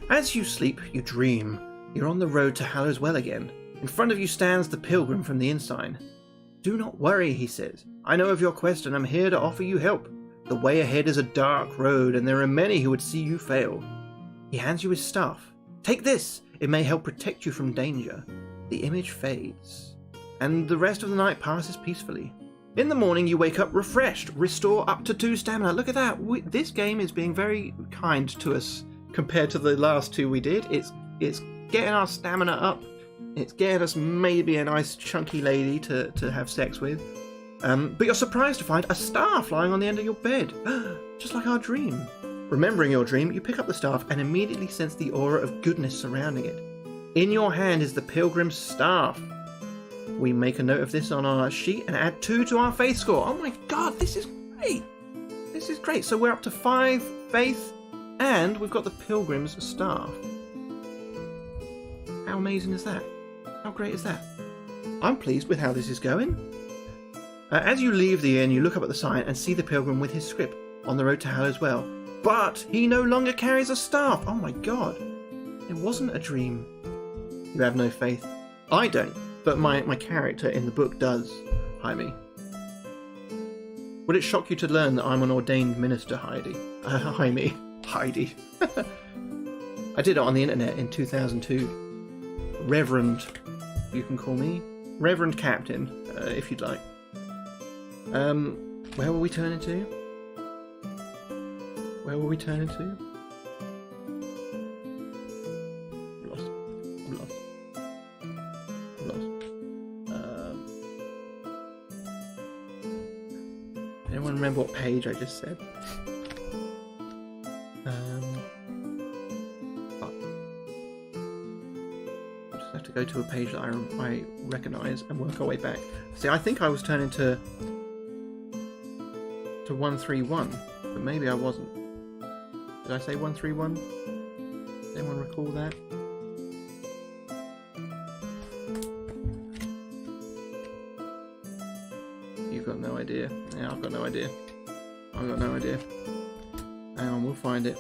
As you sleep, you dream. You're on the road to Hallowswell again. In front of you stands the pilgrim from the ensign. Do not worry, he says. I know of your quest and I'm here to offer you help. The way ahead is a dark road and there are many who would see you fail. He hands you his staff. Take this. It may help protect you from danger. The image fades, and the rest of the night passes peacefully. In the morning, you wake up refreshed, restore up to 2 stamina. Look at that. This game is being very kind to us compared to the last 2 we did. It's getting our stamina up. It's getting us maybe a nice chunky lady to have sex with. But you're surprised to find a staff lying on the end of your bed, just like our dream. Remembering your dream, you pick up the staff and immediately sense the aura of goodness surrounding it. In your hand is the pilgrim's staff. We make a note of this on our sheet and add 2 to our faith score. Oh my god, this is great. So we're up to 5 faith and we've got the pilgrim's staff. How amazing is that? How great is that? I'm pleased with how this is going. As you leave the inn, you look up at the sign and see the pilgrim with his scrip on the road to Hallowswell. But he no longer carries a staff. Oh my god. It wasn't a dream. You have no faith. I don't. But my character in the book does, Jaime. Would it shock you to learn that I'm an ordained minister, Jaime? Heidi. I did it on the internet in 2002. Reverend, you can call me. Reverend Captain, if you'd like. Where will we turn into? I'm lost. Anyone remember what page I just said? I just have to go to a page that I recognise and work our way back. See, I think I was turning to 131, but maybe I wasn't. Did I say 131? Does anyone recall that? You've got no idea. Yeah, I've got no idea. Hang on, we'll find it,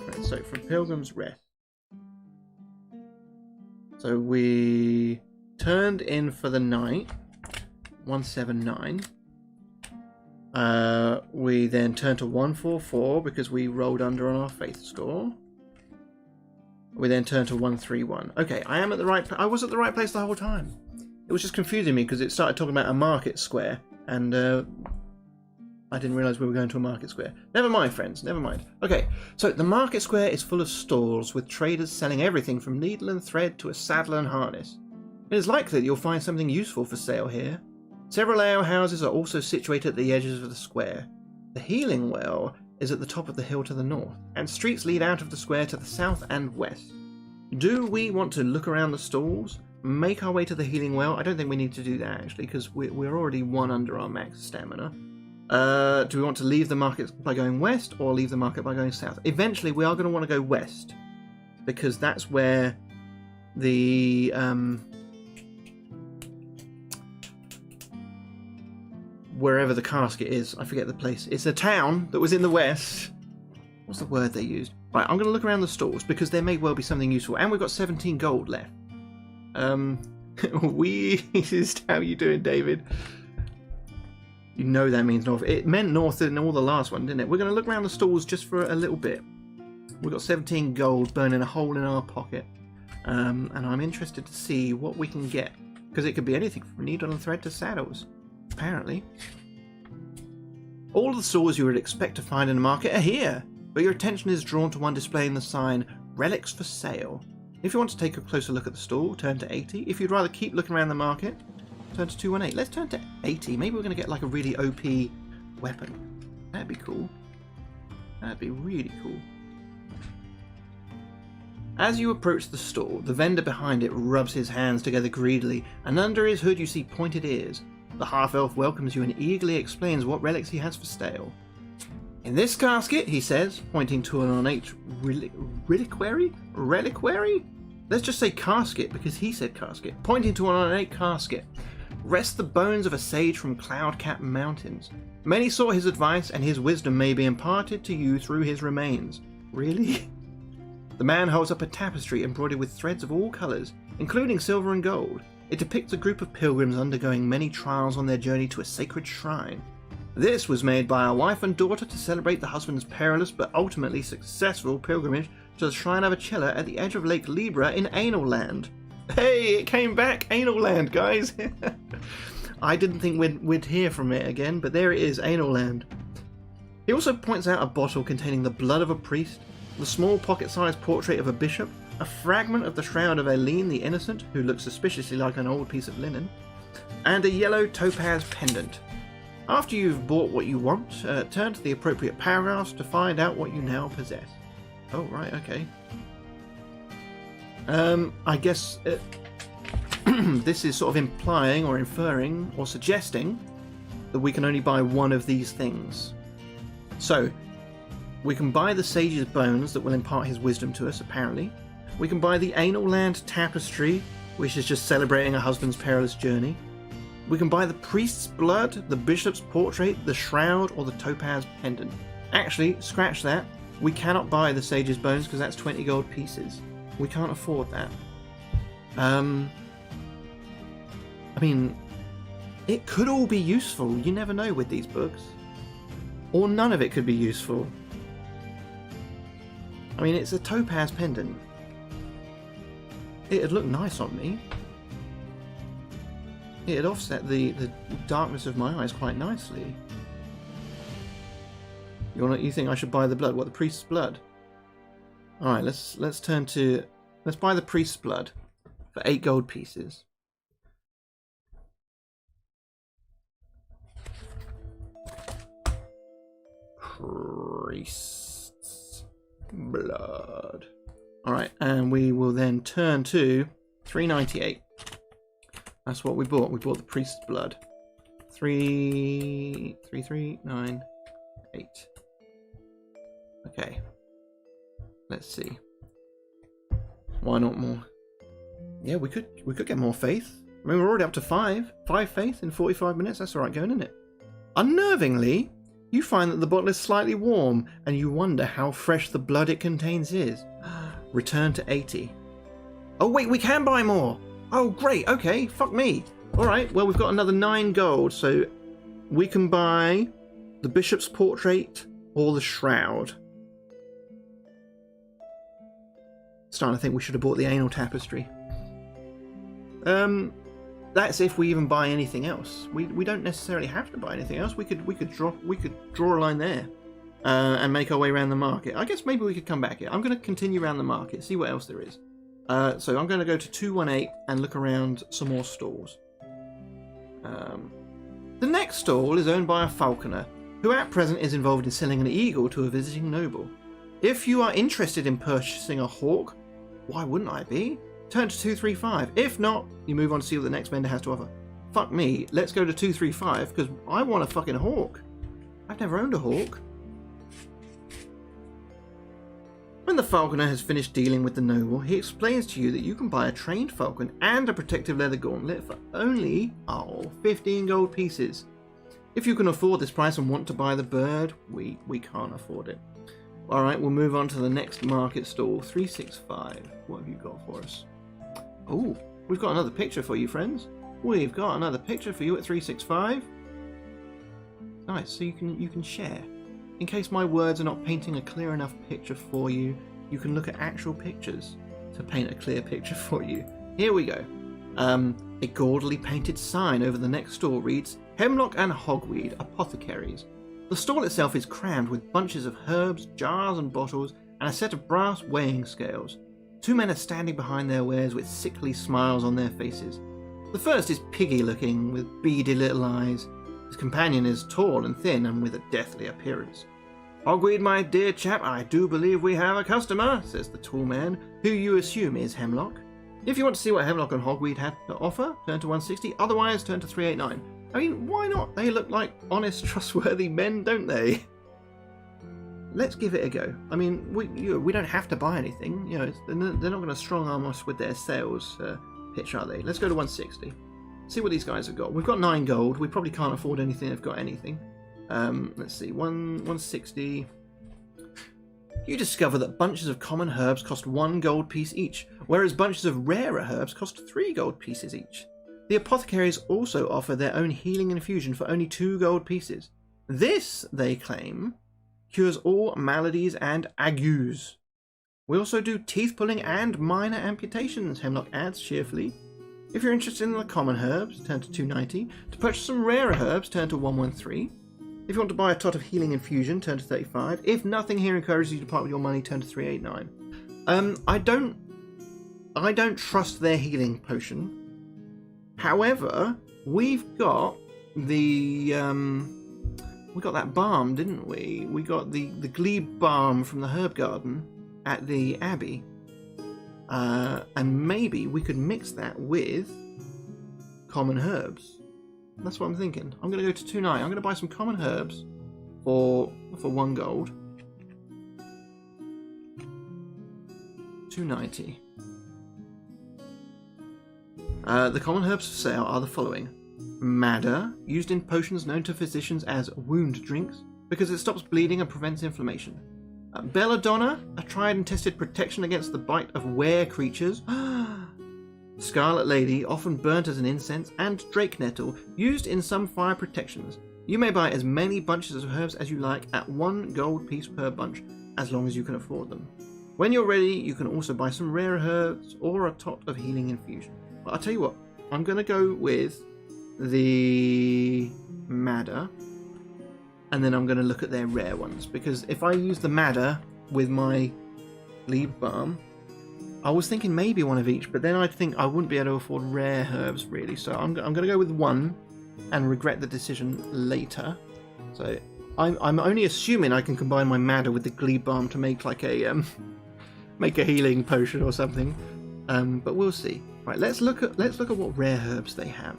friends. So, from Pilgrim's Rest. So, we turned in for the night, 179. We then turned to 144 because we rolled under on our faith score. We then turned to 131. Okay, I am at the right I was at the right place the whole time. It was just confusing me because it started talking about a market square, and I didn't realise we were going to a market square. Never mind, friends, never mind. Okay, so the market square is full of stalls with traders selling everything from needle and thread to a saddle and harness. It is likely that you'll find something useful for sale here. Several alehouses are also situated at the edges of the square. The healing well is at the top of the hill to the north, and streets lead out of the square to the south and west. Do we want to look around the stalls, make our way to the healing well? I don't think we need to do that, actually, because we're already 1 under our max stamina. Do we want to leave the market by going west, or leave the market by going south? Eventually, we are going to want to go west. because that's where the wherever the casket is. I forget the place. It's a town that was in the west. What's the word they used? Right, I'm going to look around the stores because there may well be something useful. And we've got 17 gold left. Weased, how you doing, David? You know that means north. It meant north in all the last one, didn't it? We're going to look around the stores just for a little bit. We've got 17 gold burning a hole in our pocket. And I'm interested to see what we can get. Because it could be anything from needle and thread to saddles. Apparently. All of the stores you would expect to find in the market are here. But your attention is drawn to one displaying the sign, Relics for Sale. If you want to take a closer look at the store, turn to 80. If you'd rather keep looking around the market, turn to 218. Let's turn to 80. Maybe we're going to get like a really OP weapon. That'd be cool. That'd be really cool. As you approach the store, the vendor behind it rubs his hands together greedily, and under his hood you see pointed ears. The half-elf welcomes you and eagerly explains what relics he has for sale. In this casket, he says, pointing to an ornate reliquary? Reliquary? Let's just say casket, because he said casket. Pointing to an ornate casket, rest the bones of a sage from cloud-capped mountains. Many sought his advice, and his wisdom may be imparted to you through his remains. Really? The man holds up a tapestry embroidered with threads of all colours, including silver and gold. It depicts a group of pilgrims undergoing many trials on their journey to a sacred shrine. This was made by a wife and daughter to celebrate the husband's perilous but ultimately successful pilgrimage to the shrine of Achilla at the edge of Lake Libra in Anal Land. Hey, it came back! Anal Land, guys! I didn't think we'd hear from it again, but there it is, Anal Land. He also points out a bottle containing the blood of a priest, the small pocket-sized portrait of a bishop, a fragment of the shroud of Eileen the Innocent, who looks suspiciously like an old piece of linen, and a yellow topaz pendant. After you've bought what you want, turn to the appropriate paragraphs to find out what you now possess. Oh, right, okay. I guess this is sort of implying or inferring or suggesting that we can only buy one of these things. So, we can buy the sage's bones that will impart his wisdom to us, apparently. We can buy the Anal Land tapestry, which is just celebrating a husband's perilous journey. We can buy the priest's blood, the bishop's portrait, the shroud, or the topaz pendant. Actually, scratch that. We cannot buy the sage's bones because that's 20 gold pieces. We can't afford that. I mean, it could all be useful. You never know with these books. Or none of it could be useful. I mean, it's a topaz pendant. It'd look nice on me. It'd offset the darkness of my eyes quite nicely. You think I should buy the blood? What, the priest's blood? Alright, let's buy the priest's blood for 8 gold pieces. Priest's blood. Alright, and we will then turn to 398. That's what we bought. We bought the priest's blood. 3,398. Okay. Let's see. Why not more? Yeah, we could get more faith. I mean, we're already up to 5. 5 faith in 45 minutes. That's alright going, isn't it? Unnervingly, you find that the bottle is slightly warm, and you wonder how fresh the blood it contains is. Return to 80. Oh wait, we can buy more! Oh great, okay, fuck me. Alright, well we've got another 9 gold, so we can buy the bishop's portrait or the shroud. Starting to think we should have bought the anal tapestry. That's if we even buy anything else. We don't necessarily have to buy anything else. We could draw a line there. And make our way around the market. I guess maybe we could come back here. I'm going to continue around the market, see what else there is. So I'm going to go to 218 and look around some more stalls. The next stall is owned by a falconer, who at present is involved in selling an eagle to a visiting noble. If you are interested in purchasing a hawk, why wouldn't I be? Turn to 235. If not, you move on to see what the next vendor has to offer. Fuck me, let's go to 235 because I want a fucking hawk. I've never owned a hawk. When the falconer has finished dealing with the noble, he explains to you that you can buy a trained falcon and a protective leather gauntlet for only 15 gold pieces. If you can afford this price and want to buy the bird, we can't afford it. Alright, we'll move on to the next market stall, 365. What have you got for us? Oh, we've got another picture for you, friends. We've got another picture for you at 365. Nice, so you can share. In case my words are not painting a clear enough picture for you, you can look at actual pictures to paint a clear picture for you. Here we go. A gaudily painted sign over the next stall reads, Hemlock and Hogweed, Apothecaries. The stall itself is crammed with bunches of herbs, jars and bottles, and a set of brass weighing scales. Two men are standing behind their wares with sickly smiles on their faces. The first is piggy looking, with beady little eyes. His companion is tall and thin and with a deathly appearance. Hogweed, my dear chap, I do believe we have a customer, says the tall man, who you assume is Hemlock. If you want to see what Hemlock and Hogweed have to offer, turn to 160, otherwise turn to 389. I mean, why not? They look like honest, trustworthy men, don't they? Let's give it a go. I mean, we don't have to buy anything. You know, they're not going to strong-arm us with their sales pitch, are they? Let's go to 160. See what these guys have got. We've got 9 gold. We probably can't afford anything if they've got anything. Let's see, 160. You discover that bunches of common herbs cost 1 gold piece each, whereas bunches of rarer herbs cost 3 gold pieces each. The apothecaries also offer their own healing infusion for only 2 gold pieces. This, they claim, cures all maladies and agues. We also do teeth pulling and minor amputations, Hemlock adds cheerfully. If you're interested in the common herbs, turn to 290. To purchase some rarer herbs, turn to 113. If you want to buy a tot of healing infusion, turn to 35. If nothing here encourages you to part with your money, turn to 389. I don't trust their healing potion. However, we've got the we got that balm, didn't we? We got the glebe balm from the herb garden at the abbey, and maybe we could mix that with common herbs. That's what I'm thinking. I'm going to go to 290. I'm going to buy some common herbs for 1 gold. 290. The common herbs for sale are the following. Madder, used in potions known to physicians as wound drinks, because it stops bleeding and prevents inflammation. Belladonna, a tried and tested protection against the bite of were creatures. Scarlet Lady, often burnt as an incense, and Drake Nettle, used in some fire protections. You may buy as many bunches of herbs as you like at 1 gold piece per bunch, as long as you can afford them. When you're ready, you can also buy some rare herbs or a tot of healing infusion. But I'll tell you what, I'm going to go with the Madder, and then I'm going to look at their rare ones, because if I use the Madder with my glebe balm, I was thinking maybe one of each, but then I'd think I wouldn't be able to afford rare herbs really, so I'm going to go with one and regret the decision later. So I'm only assuming I can combine my Madder with the glebe balm to make like a make a healing potion or something, but we'll see. Right, let's look at what rare herbs they have.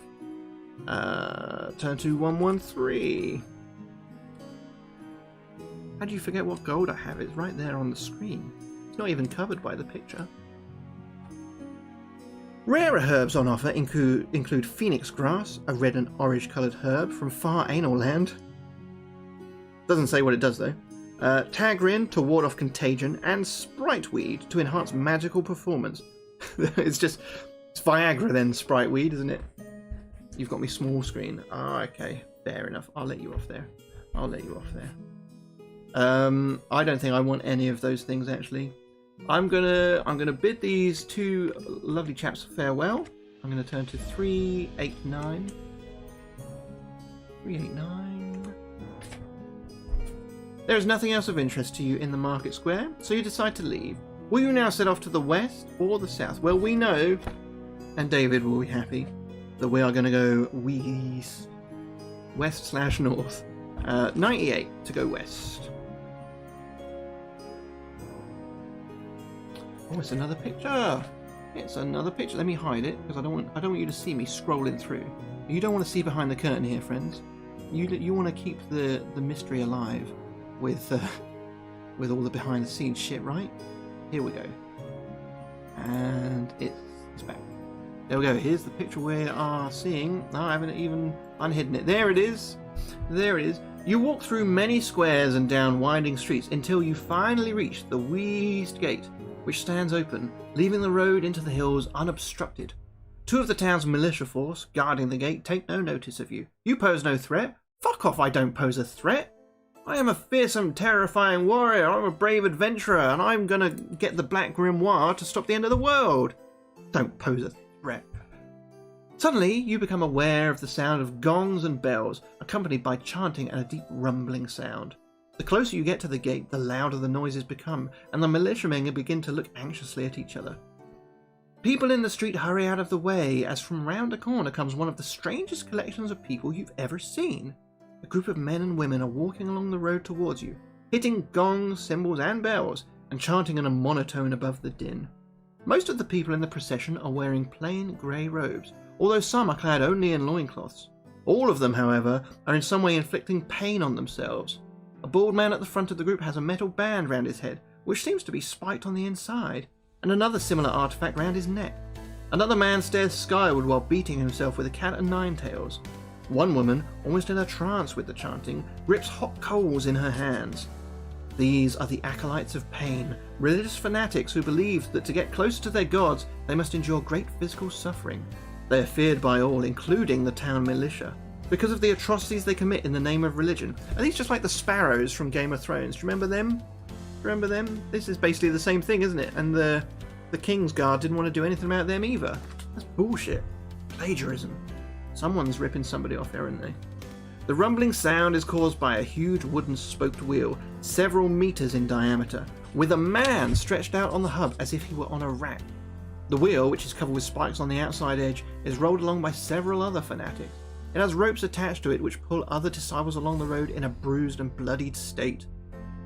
Turn to 113. How do you forget what gold I have? It's right there on the screen. It's not even covered by the picture. Rarer herbs on offer include phoenix grass, a red and orange coloured herb from far anal land. Doesn't say what it does though. Tagrin to ward off contagion, and spriteweed to enhance magical performance. It's Viagra then, spriteweed, isn't it? You've got me small screen. Ah, okay, fair enough. I'll let you off there. I don't think I want any of those things actually. I'm gonna bid these 2 lovely chaps farewell. I'm gonna turn to 389. 389. There is nothing else of interest to you in the market square, so you decide to leave. Will you now set off to the west or the south? Well, we know, and David will be happy, that we are going to go west/north. 98 to go west. Oh, it's another picture. It's another picture. Let me hide it because I don't want you to see me scrolling through. You don't want to see behind the curtain here, friends. You want to keep the mystery alive with all the behind the scenes shit, right? Here we go. And it's back. There we go. Here's the picture we are seeing. No, I haven't even unhidden it. There it is. There it is. You walk through many squares and down winding streets until you finally reach the West Gate, which stands open, leaving the road into the hills unobstructed. Two of the town's militia force guarding the gate take no notice of you. You pose no threat. Fuck off, I don't pose a threat. I am a fearsome, terrifying warrior. I'm a brave adventurer, and I'm gonna get the Black Grimoire to stop the end of the world. Don't pose a threat. Suddenly, you become aware of the sound of gongs and bells, accompanied by chanting and a deep rumbling sound. The closer you get to the gate, the louder the noises become, and the militiamen begin to look anxiously at each other. People in the street hurry out of the way, as from round a corner comes one of the strangest collections of people you've ever seen. A group of men and women are walking along the road towards you, hitting gongs, cymbals and bells, and chanting in a monotone above the din. Most of the people in the procession are wearing plain grey robes, although some are clad only in loincloths. All of them, however, are in some way inflicting pain on themselves. A bald man at the front of the group has a metal band round his head, which seems to be spiked on the inside, and another similar artifact round his neck. Another man stares skyward while beating himself with a cat o' nine tails. One woman, almost in a trance with the chanting, grips hot coals in her hands. These are the acolytes of pain, religious fanatics who believe that to get closer to their gods, they must endure great physical suffering. They are feared by all, including the town militia, because of the atrocities they commit in the name of religion. Are these just like the sparrows from Game of Thrones? Do you remember them? Remember them? This is basically the same thing, isn't it? And the King's Guard didn't want to do anything about them either. That's bullshit. Plagiarism. Someone's ripping somebody off, aren't they? The rumbling sound is caused by a huge wooden spoked wheel, several meters in diameter, with a man stretched out on the hub as if he were on a rack. The wheel, which is covered with spikes on the outside edge, is rolled along by several other fanatics. It has ropes attached to it which pull other disciples along the road in a bruised and bloodied state.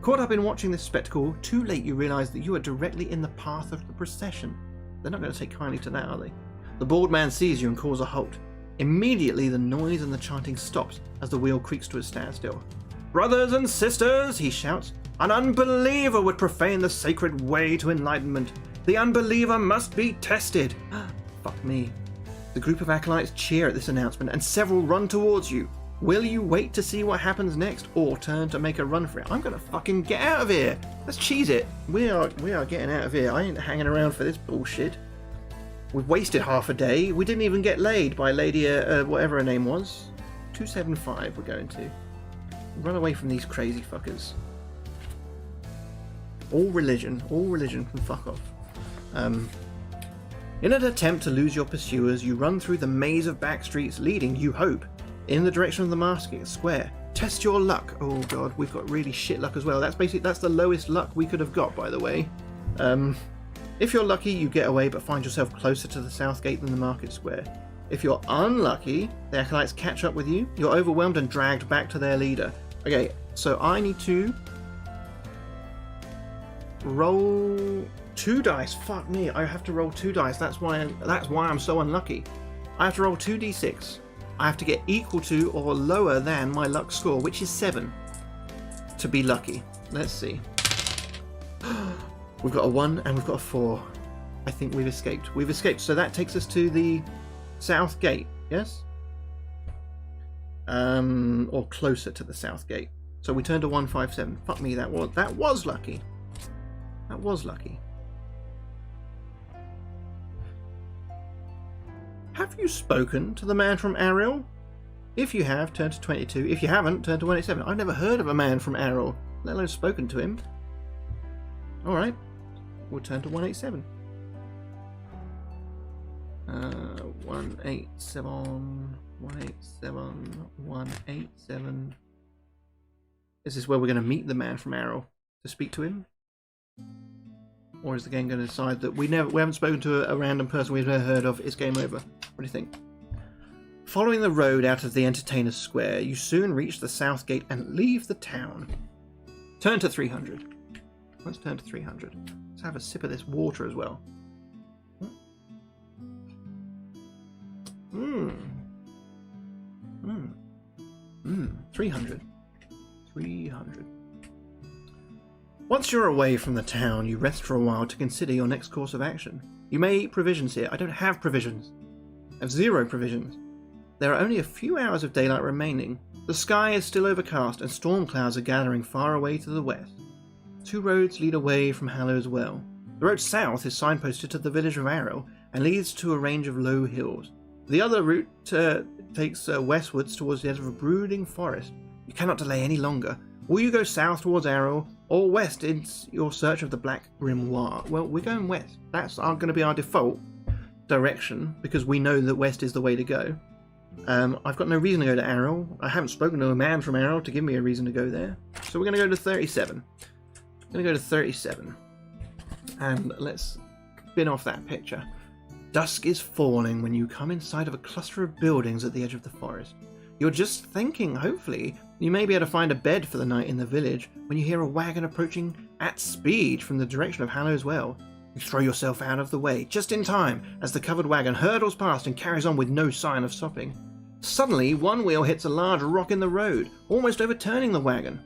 Caught up in watching this spectacle, too late you realise that you are directly in the path of the procession. They're not going to take kindly to that, are they? The bald man sees you and calls a halt. Immediately the noise and the chanting stops as the wheel creaks to a standstill. "Brothers and sisters," he shouts, "an unbeliever would profane the sacred way to enlightenment. The unbeliever must be tested." Fuck me. The group of acolytes cheer at this announcement and several run towards you. Will you wait to see what happens next or turn to make a run for it? I'm gonna fucking get out of here. Let's cheese it. We are getting out of here. I ain't hanging around for this bullshit. We've wasted half a day. We didn't even get laid by Lady, whatever her name was. 275 we're going to. Run away from these crazy fuckers. All religion can fuck off. In an attempt to lose your pursuers, you run through the maze of back streets leading, you hope, in the direction of the market square. Test your luck. Oh god, we've got really shit luck as well. That's the lowest luck we could have got, by the way. If you're lucky, you get away but find yourself closer to the south gate than the market square. If you're unlucky, the acolytes catch up with you. You're overwhelmed and dragged back to their leader. Okay, so I need to roll 2 dice. Fuck me, I have to roll 2 dice. That's why I'm so unlucky. I have to roll 2d6. I have to get equal to or lower than my luck score, which is 7, to be lucky. Let's see. We've got a 1 and we've got a 4. I think we've escaped. We've escaped. So that takes us to the south gate, yes? Or closer to the south gate. So we turned to 157. Fuck me, that was lucky. That was lucky. Have you spoken to the man from Ariel? If you have, turn to 22. If you haven't, turn to 187. I've never heard of a man from Ariel, let alone spoken to him. Alright, we'll turn to 187. 187, 187, 187. Is this where we're going to meet the man from Ariel to speak to him? Or is the game going to decide that we haven't spoken to a random person we've never heard of? It's game over. What do you think? Following the road out of the Entertainers Square, you soon reach the south gate and leave the town. Turn to 300. Let's turn to 300. Let's have a sip of this water as well. 300. 300. Once you're away from the town, you rest for a while to consider your next course of action. You may eat provisions here. I don't have provisions. I have 0 provisions. There are only a few hours of daylight remaining. The sky is still overcast and storm clouds are gathering far away to the west. 2 roads lead away from Hallow's Well. The road south is signposted to the village of Arrow and leads to a range of low hills. The other route takes westwards towards the edge of a brooding forest. You cannot delay any longer. Will you go south towards Arrow or west in your search of the Black Grimoire? Well, we're going west. That's going to be our default direction because we know that west is the way to go. I've got no reason to go to Arrow. I haven't spoken to a man from Arrow to give me a reason to go there. So we're going to go to 37. I'm going to go to 37. And let's spin off that picture. Dusk is falling when you come in sight of a cluster of buildings at the edge of the forest. You're just thinking, hopefully, you may be able to find a bed for the night in the village when you hear a wagon approaching at speed from the direction of Hallow's Well. You throw yourself out of the way, just in time, as the covered wagon hurtles past and carries on with no sign of stopping. Suddenly, one wheel hits a large rock in the road, almost overturning the wagon.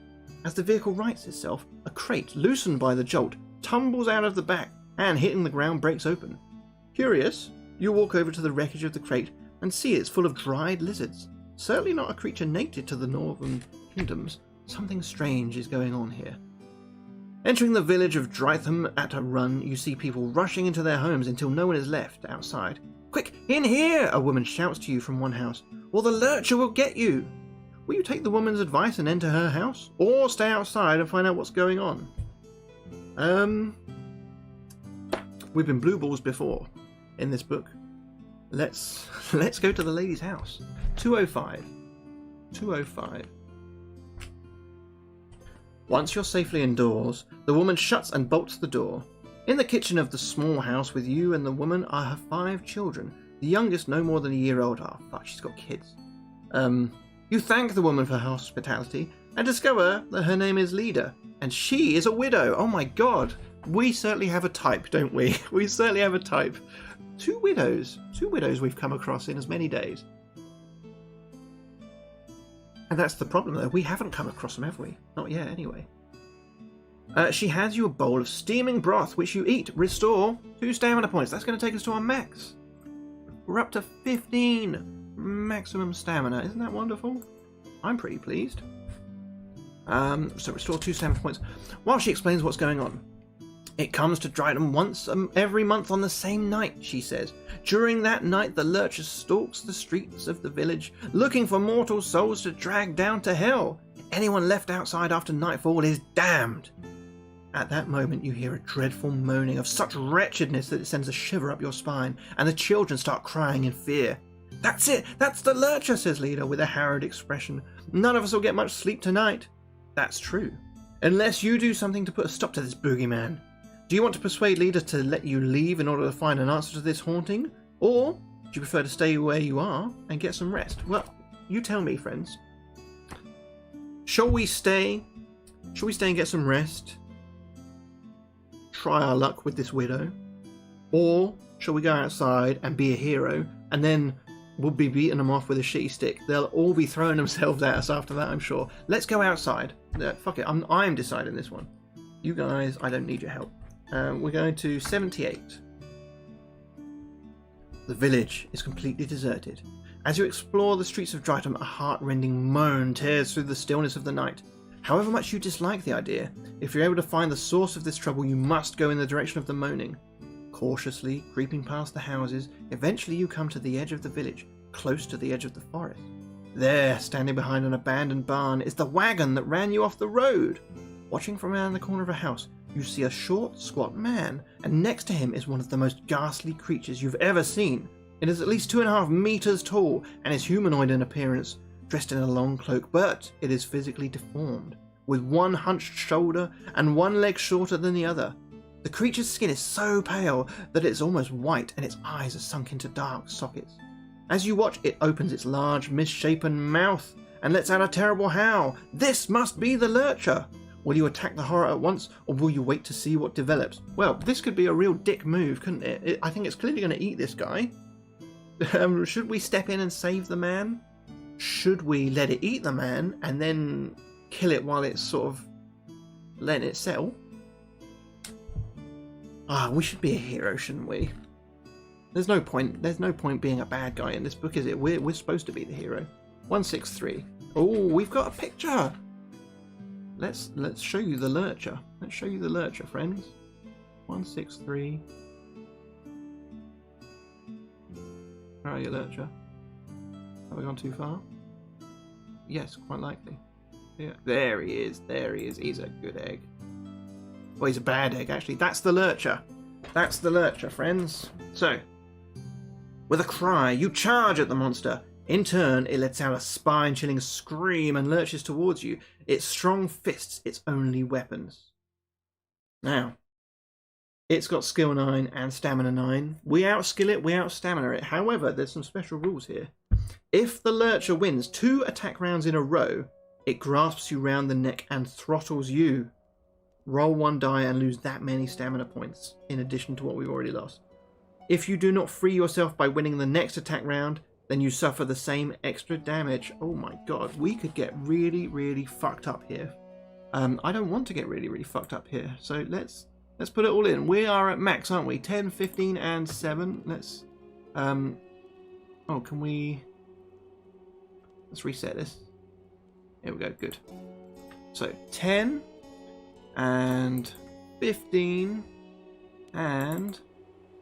As the vehicle rights itself, a crate, loosened by the jolt, tumbles out of the back and, hitting the ground, breaks open. Curious, you walk over to the wreckage of the crate and see it's full of dried lizards. Certainly not a creature native to the northern kingdoms. Something strange is going on here. Entering the village of Dritham at a run, you see people rushing into their homes until no one is left outside. Quick, in here! A woman shouts to you from one house, or the lurcher will get you! Will you take the woman's advice and enter her house, or stay outside and find out what's going on? We've been blue balls before in this book. Let's go to the lady's house. 205. 205. Once you're safely indoors, the woman shuts and bolts the door. In the kitchen of the small house with you and the woman are her 5 children. The youngest no more than a year old. Oh fuck, she's got kids. You thank the woman for her hospitality and discover that her name is Leda, and she is a widow. Oh my god. We certainly have a type, don't we? We certainly have a type. 2 widows. 2 widows we've come across in as many days. And that's the problem, though. We haven't come across them, have we? Not yet, anyway. She hands you a bowl of steaming broth, which you eat. Restore 2 stamina points. That's going to take us to our max. We're up to 15 maximum stamina. Isn't that wonderful? I'm pretty pleased. So restore 2 stamina points. While she explains what's going on. It comes to Dryden once every month on the same night, she says. During that night, the lurcher stalks the streets of the village, looking for mortal souls to drag down to hell. Anyone left outside after nightfall is damned. At that moment, you hear a dreadful moaning of such wretchedness that it sends a shiver up your spine, and the children start crying in fear. That's it! That's the lurcher, says Leda with a harrowed expression. None of us will get much sleep tonight. That's true. Unless you do something to put a stop to this boogeyman. Do you want to persuade Leda to let you leave in order to find an answer to this haunting? Or do you prefer to stay where you are and get some rest? Well, you tell me, friends. Shall we stay? Shall we stay and get some rest? Try our luck with this widow? Or shall we go outside and be a hero and then we'll be beating them off with a shitty stick? They'll all be throwing themselves at us after that, I'm sure. Let's go outside. Fuck it, I'm deciding this one. You guys, I don't need your help. We're going to 78. The village is completely deserted. As you explore the streets of Dryden, a heart-rending moan tears through the stillness of the night. However much you dislike the idea, if you're able to find the source of this trouble, you must go in the direction of the moaning. Cautiously, creeping past the houses, eventually you come to the edge of the village, close to the edge of the forest. There, standing behind an abandoned barn, is the wagon that ran you off the road. Watching from around the corner of a house, you see a short, squat man, and next to him is one of the most ghastly creatures you've ever seen. It is at least 2.5 meters tall and is humanoid in appearance, dressed in a long cloak, but it is physically deformed, with one hunched shoulder and one leg shorter than the other. The creature's skin is so pale that it's almost white and its eyes are sunk into dark sockets. As you watch, it opens its large, misshapen mouth and lets out a terrible howl. This must be the lurcher! Will you attack the horror at once, or will you wait to see what develops? Well, this could be a real dick move, couldn't it? I think it's clearly going to eat this guy. Should we step in and save the man? Should we let it eat the man and then kill it while it's sort of letting it settle? we should be a hero, shouldn't we? There's no point being a bad guy in this book, is it? We're supposed to be the hero. 163. Oh, we've got a picture. Let's show you the lurcher. Let's show you the lurcher, friends. 163. Where are you, lurcher? Have I gone too far? Yes, quite likely. Yeah, there he is. There he is. He's a good egg. Well, he's a bad egg, actually. That's the lurcher. That's the lurcher, friends. So, with a cry, you charge at the monster. In turn, it lets out a spine-chilling scream and lurches towards you. Its strong fists, its only weapons. Now, it's got skill 9 and stamina 9. We outskill it, we outstamina it. However, there's some special rules here. If the lurcher wins 2 attack rounds in a row, it grasps you round the neck and throttles you. Roll 1 die and lose that many stamina points, in addition to what we've already lost. If you do not free yourself by winning the next attack round, then you suffer the same extra damage. Oh my god, we could get really, really fucked up here. I don't want to get really, really fucked up here. So let's put it all in. We are at max, aren't we? 10, 15, and 7. Let's can we... Let's reset this. Here we go, good. So 10 and 15 and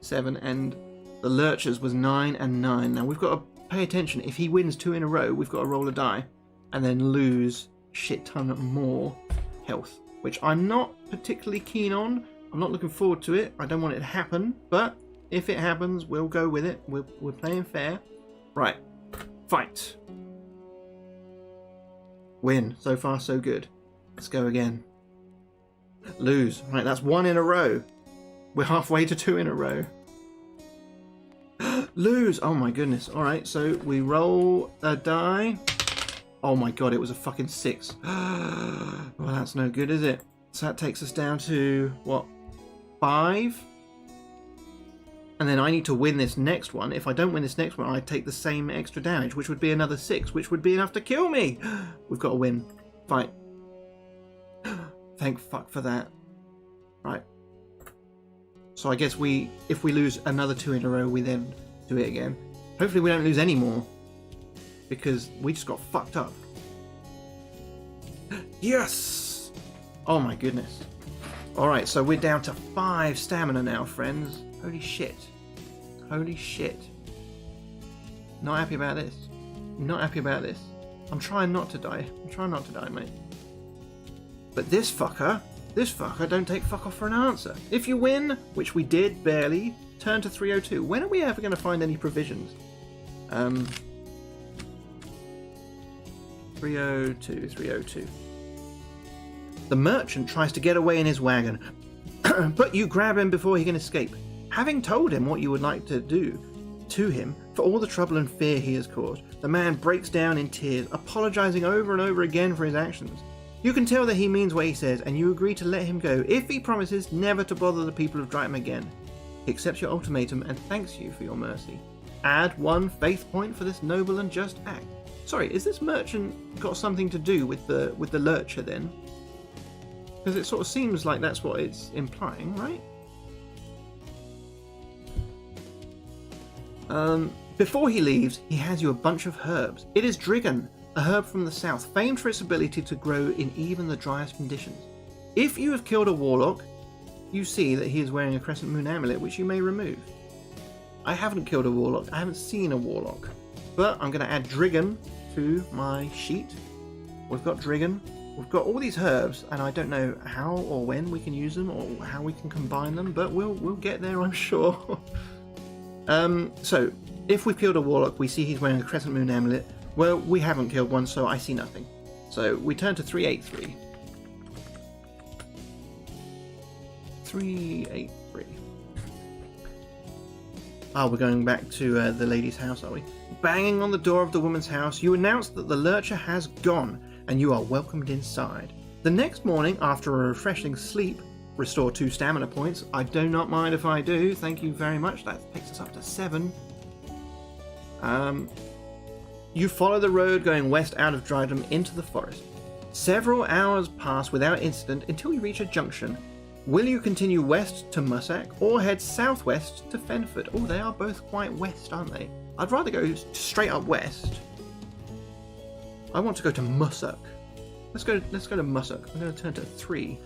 7, and the lurchers was 9 and 9. Now we've got to pay attention. If he wins 2 in a row, we've got to roll a die and then lose a shit ton more health, which I'm not particularly keen on. I'm not looking forward to it. I don't want it to happen, but if it happens, we'll go with it. We're playing fair. Right, fight. Win. So far, so good. Let's go again. Lose. Right, that's 1 in a row. We're halfway to 2 in a row. Lose. Oh my goodness. All right, so we roll a die. Oh my god, it was a fucking 6. Well, that's no good, is it? So that takes us down to, what, 5? And then I need to win this next one. If I don't win this next one, I take the same extra damage, which would be another 6, which would be enough to kill me. We've got to win. Fight. Thank fuck for that. Right. So I guess if we lose another 2 in a row, we then do it again. Hopefully we don't lose any more, because we just got fucked up. Yes! Oh my goodness. Alright, so we're down to 5 stamina now, friends. Holy shit. Holy shit. Not happy about this. Not happy about this. I'm trying not to die. I'm trying not to die, mate. But this fucker don't take fuck off for an answer. If you win, which we did barely, turn to 302. When are we ever going to find any provisions? 302. The merchant tries to get away in his wagon, but you grab him before he can escape. Having told him what you would like to do to him for all the trouble and fear he has caused, the man breaks down in tears, apologizing over and over again for his actions. You can tell that he means what he says, and you agree to let him go if he promises never to bother the people of Drayton again. He accepts your ultimatum and thanks you for your mercy. Add 1 faith point for this noble and just act. Sorry, is this merchant got something to do with the lurcher then? Because it sort of seems like that's what it's implying, right? Before he leaves, he hands you a bunch of herbs. It is Driggin, a herb from the south, famed for its ability to grow in even the driest conditions. If you have killed a warlock, you see that he is wearing a crescent moon amulet, which you may remove. I haven't killed a warlock. I haven't seen a warlock. But I'm going to add Driggin to my sheet. We've got Driggin. We've got all these herbs, and I don't know how or when we can use them or how we can combine them, but we'll get there, I'm sure. So, if we've killed a warlock, we see he's wearing a crescent moon amulet. Well, we haven't killed one, so I see nothing. So, we turn to 383. 383. We're going back to the lady's house, are we? Banging on the door of the woman's house, you announce that the lurcher has gone, and you are welcomed inside. The next morning, after a refreshing sleep, restore 2 stamina points. I do not mind if I do. Thank you very much. That takes us up to 7. You follow the road going west out of Drydom into the forest. Several hours pass without incident until you reach a junction Will you continue west to Mussack or head southwest to Fenford? Oh, they are both quite west, aren't they? I'd rather go straight up west. I want to go to Mussack. Let's go to Mussack. I'm going to turn to 3.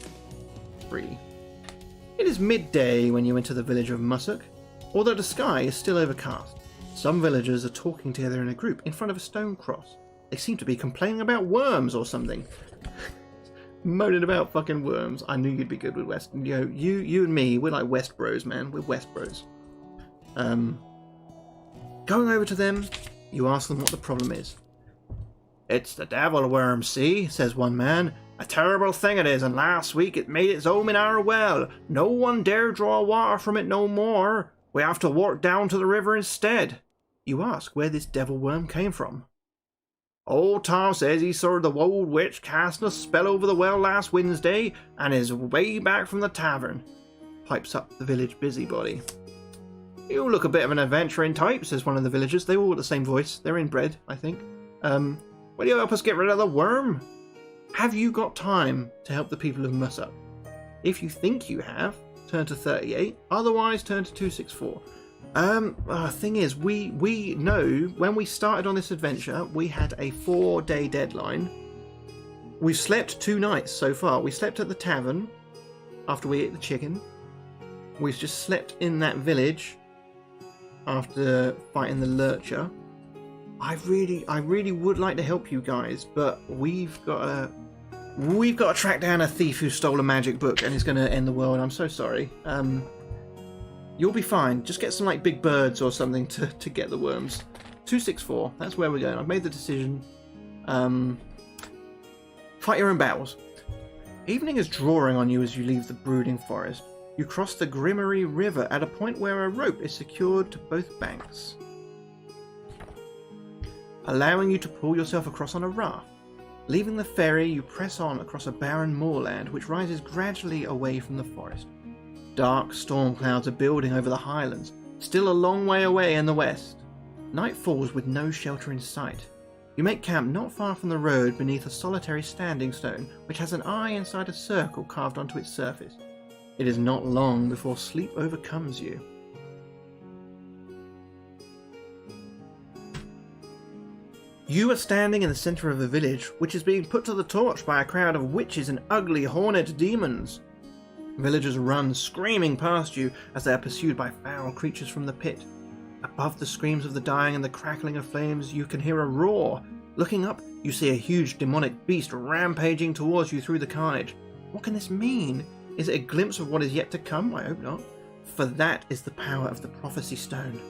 It is midday when you enter the village of Mussack, although the sky is still overcast. Some villagers are talking together in a group in front of a stone cross. They seem to be complaining about worms or something. Moaning about fucking worms. I knew you'd be good with West. You and me, we're like West bros, man. We're West bros. Going over to them, you ask them what the problem is. It's the devil worm, see, says one man. A terrible thing it is, and last week it made its home in our well. No one dare draw water from it no more. We have to walk down to the river instead. You ask where this devil worm came from. Old Tom says he saw the old witch casting a spell over the well last Wednesday and is way back from the tavern. Pipes up the village busybody. You look a bit of an adventuring type, says one of the villagers. They all got the same voice. They're inbred, I think. Will you help us get rid of the worm? Have you got time to help the people of Mussack? If you think you have, turn to 38. Otherwise, turn to 264. Thing is, we know when we started on this adventure, we had a 4-day deadline. We've slept 2 nights so far. We slept at the tavern after we ate the chicken. We've just slept in that village after fighting the lurcher. I really would like to help you guys, but we've got to track down a thief who stole a magic book and is going to end the world. I'm so sorry. You'll be fine. Just get some like big birds or something to get the worms. 264. That's where we're going. I've made the decision. Fight your own battles. Evening is drawing on you as you leave the brooding forest. You cross the Grimmery River at a point where a rope is secured to both banks, allowing you to pull yourself across on a raft. Leaving the ferry, you press on across a barren moorland which rises gradually away from the forest. Dark storm clouds are building over the highlands, still a long way away in the west. Night falls with no shelter in sight. You make camp not far from the road beneath a solitary standing stone which has an eye inside a circle carved onto its surface. It is not long before sleep overcomes you. You are standing in the centre of a village which is being put to the torch by a crowd of witches and ugly horned demons. Villagers run screaming past you as they are pursued by foul creatures from the pit. Above the screams of the dying and the crackling of flames, you can hear a roar. Looking up, you see a huge demonic beast rampaging towards you through the carnage. What can this mean? Is it a glimpse of what is yet to come? I hope not. For that is the power of the prophecy stone.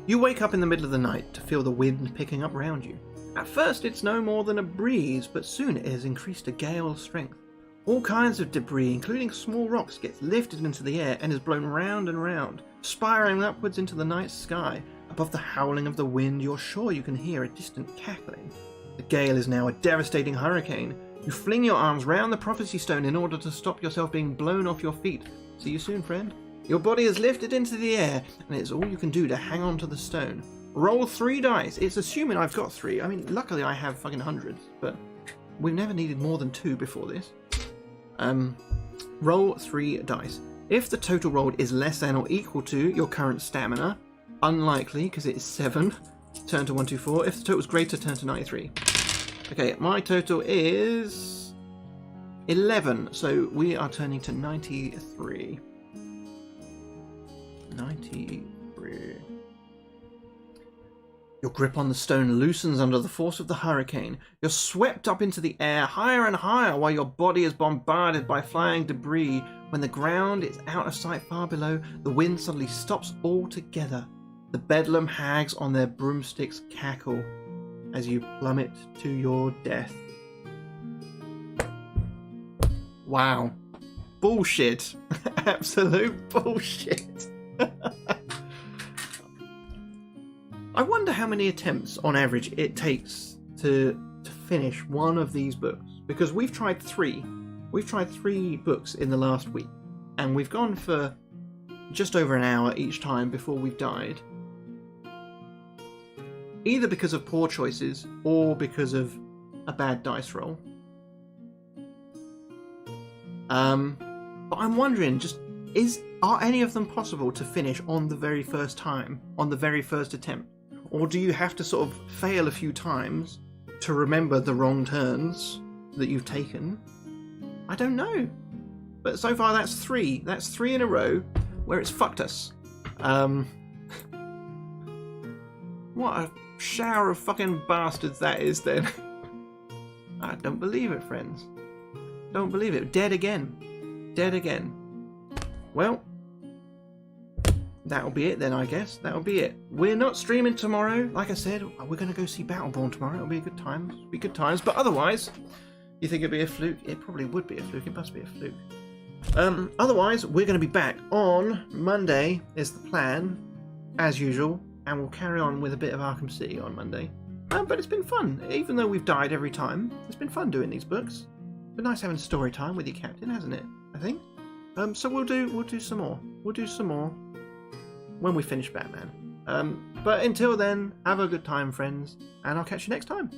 You wake up in the middle of the night to feel the wind picking up round you. At first it's no more than a breeze, but soon it has increased to gale strength. All kinds of debris, including small rocks, gets lifted into the air and is blown round and round, spiraling upwards into the night sky. Above the howling of the wind, you're sure you can hear a distant cackling. The gale is now a devastating hurricane. You fling your arms round the prophecy stone in order to stop yourself being blown off your feet. See you soon, friend. Your body is lifted into the air, and it's all you can do to hang on to the stone. Roll 3 dice. It's assuming I've got 3. I mean, luckily I have fucking hundreds, but we've never needed more than 2 before this. Roll 3 dice. If the total rolled is less than or equal to your current stamina, unlikely because it is 7, turn to 124. If the total is greater, turn to 93. Okay, my total is 11, so we are turning to 93. 93. Your grip on the stone loosens under the force of the hurricane. You're swept up into the air, higher and higher, while your body is bombarded by flying debris. When the ground is out of sight far below, the wind suddenly stops altogether. The bedlam hags on their broomsticks cackle as you plummet to your death. Wow. Bullshit. Absolute bullshit. I wonder how many attempts on average it takes to finish one of these books, because we've tried 3. We've tried 3 books in the last week, and we've gone for just over an hour each time before we've died. Either because of poor choices or because of a bad dice roll. But I'm wondering, are any of them possible to finish on the very first time, on the very first attempt? Or do you have to sort of fail a few times to remember the wrong turns that you've taken? I don't know. But so far that's 3. That's 3 in a row where it's fucked us. What a shower of fucking bastards that is then. I don't believe it, friends. Don't believe it. Dead again. Dead again. Well, that'll be it then, I guess. That'll be it. We're not streaming tomorrow. Like I said, we're going to go see Battleborn tomorrow. It'll be a good time. It'll be good times. But otherwise, you think it'd be a fluke? It probably would be a fluke. It must be a fluke. Otherwise, we're going to be back on Monday is the plan, as usual. And we'll carry on with a bit of Arkham City on Monday. But it's been fun. Even though we've died every time, it's been fun doing these books. It's been nice having story time with your captain, hasn't it? I think. So we'll do some more. We'll do some more when we finish Batman. But until then, have a good time, friends, and I'll catch you next time.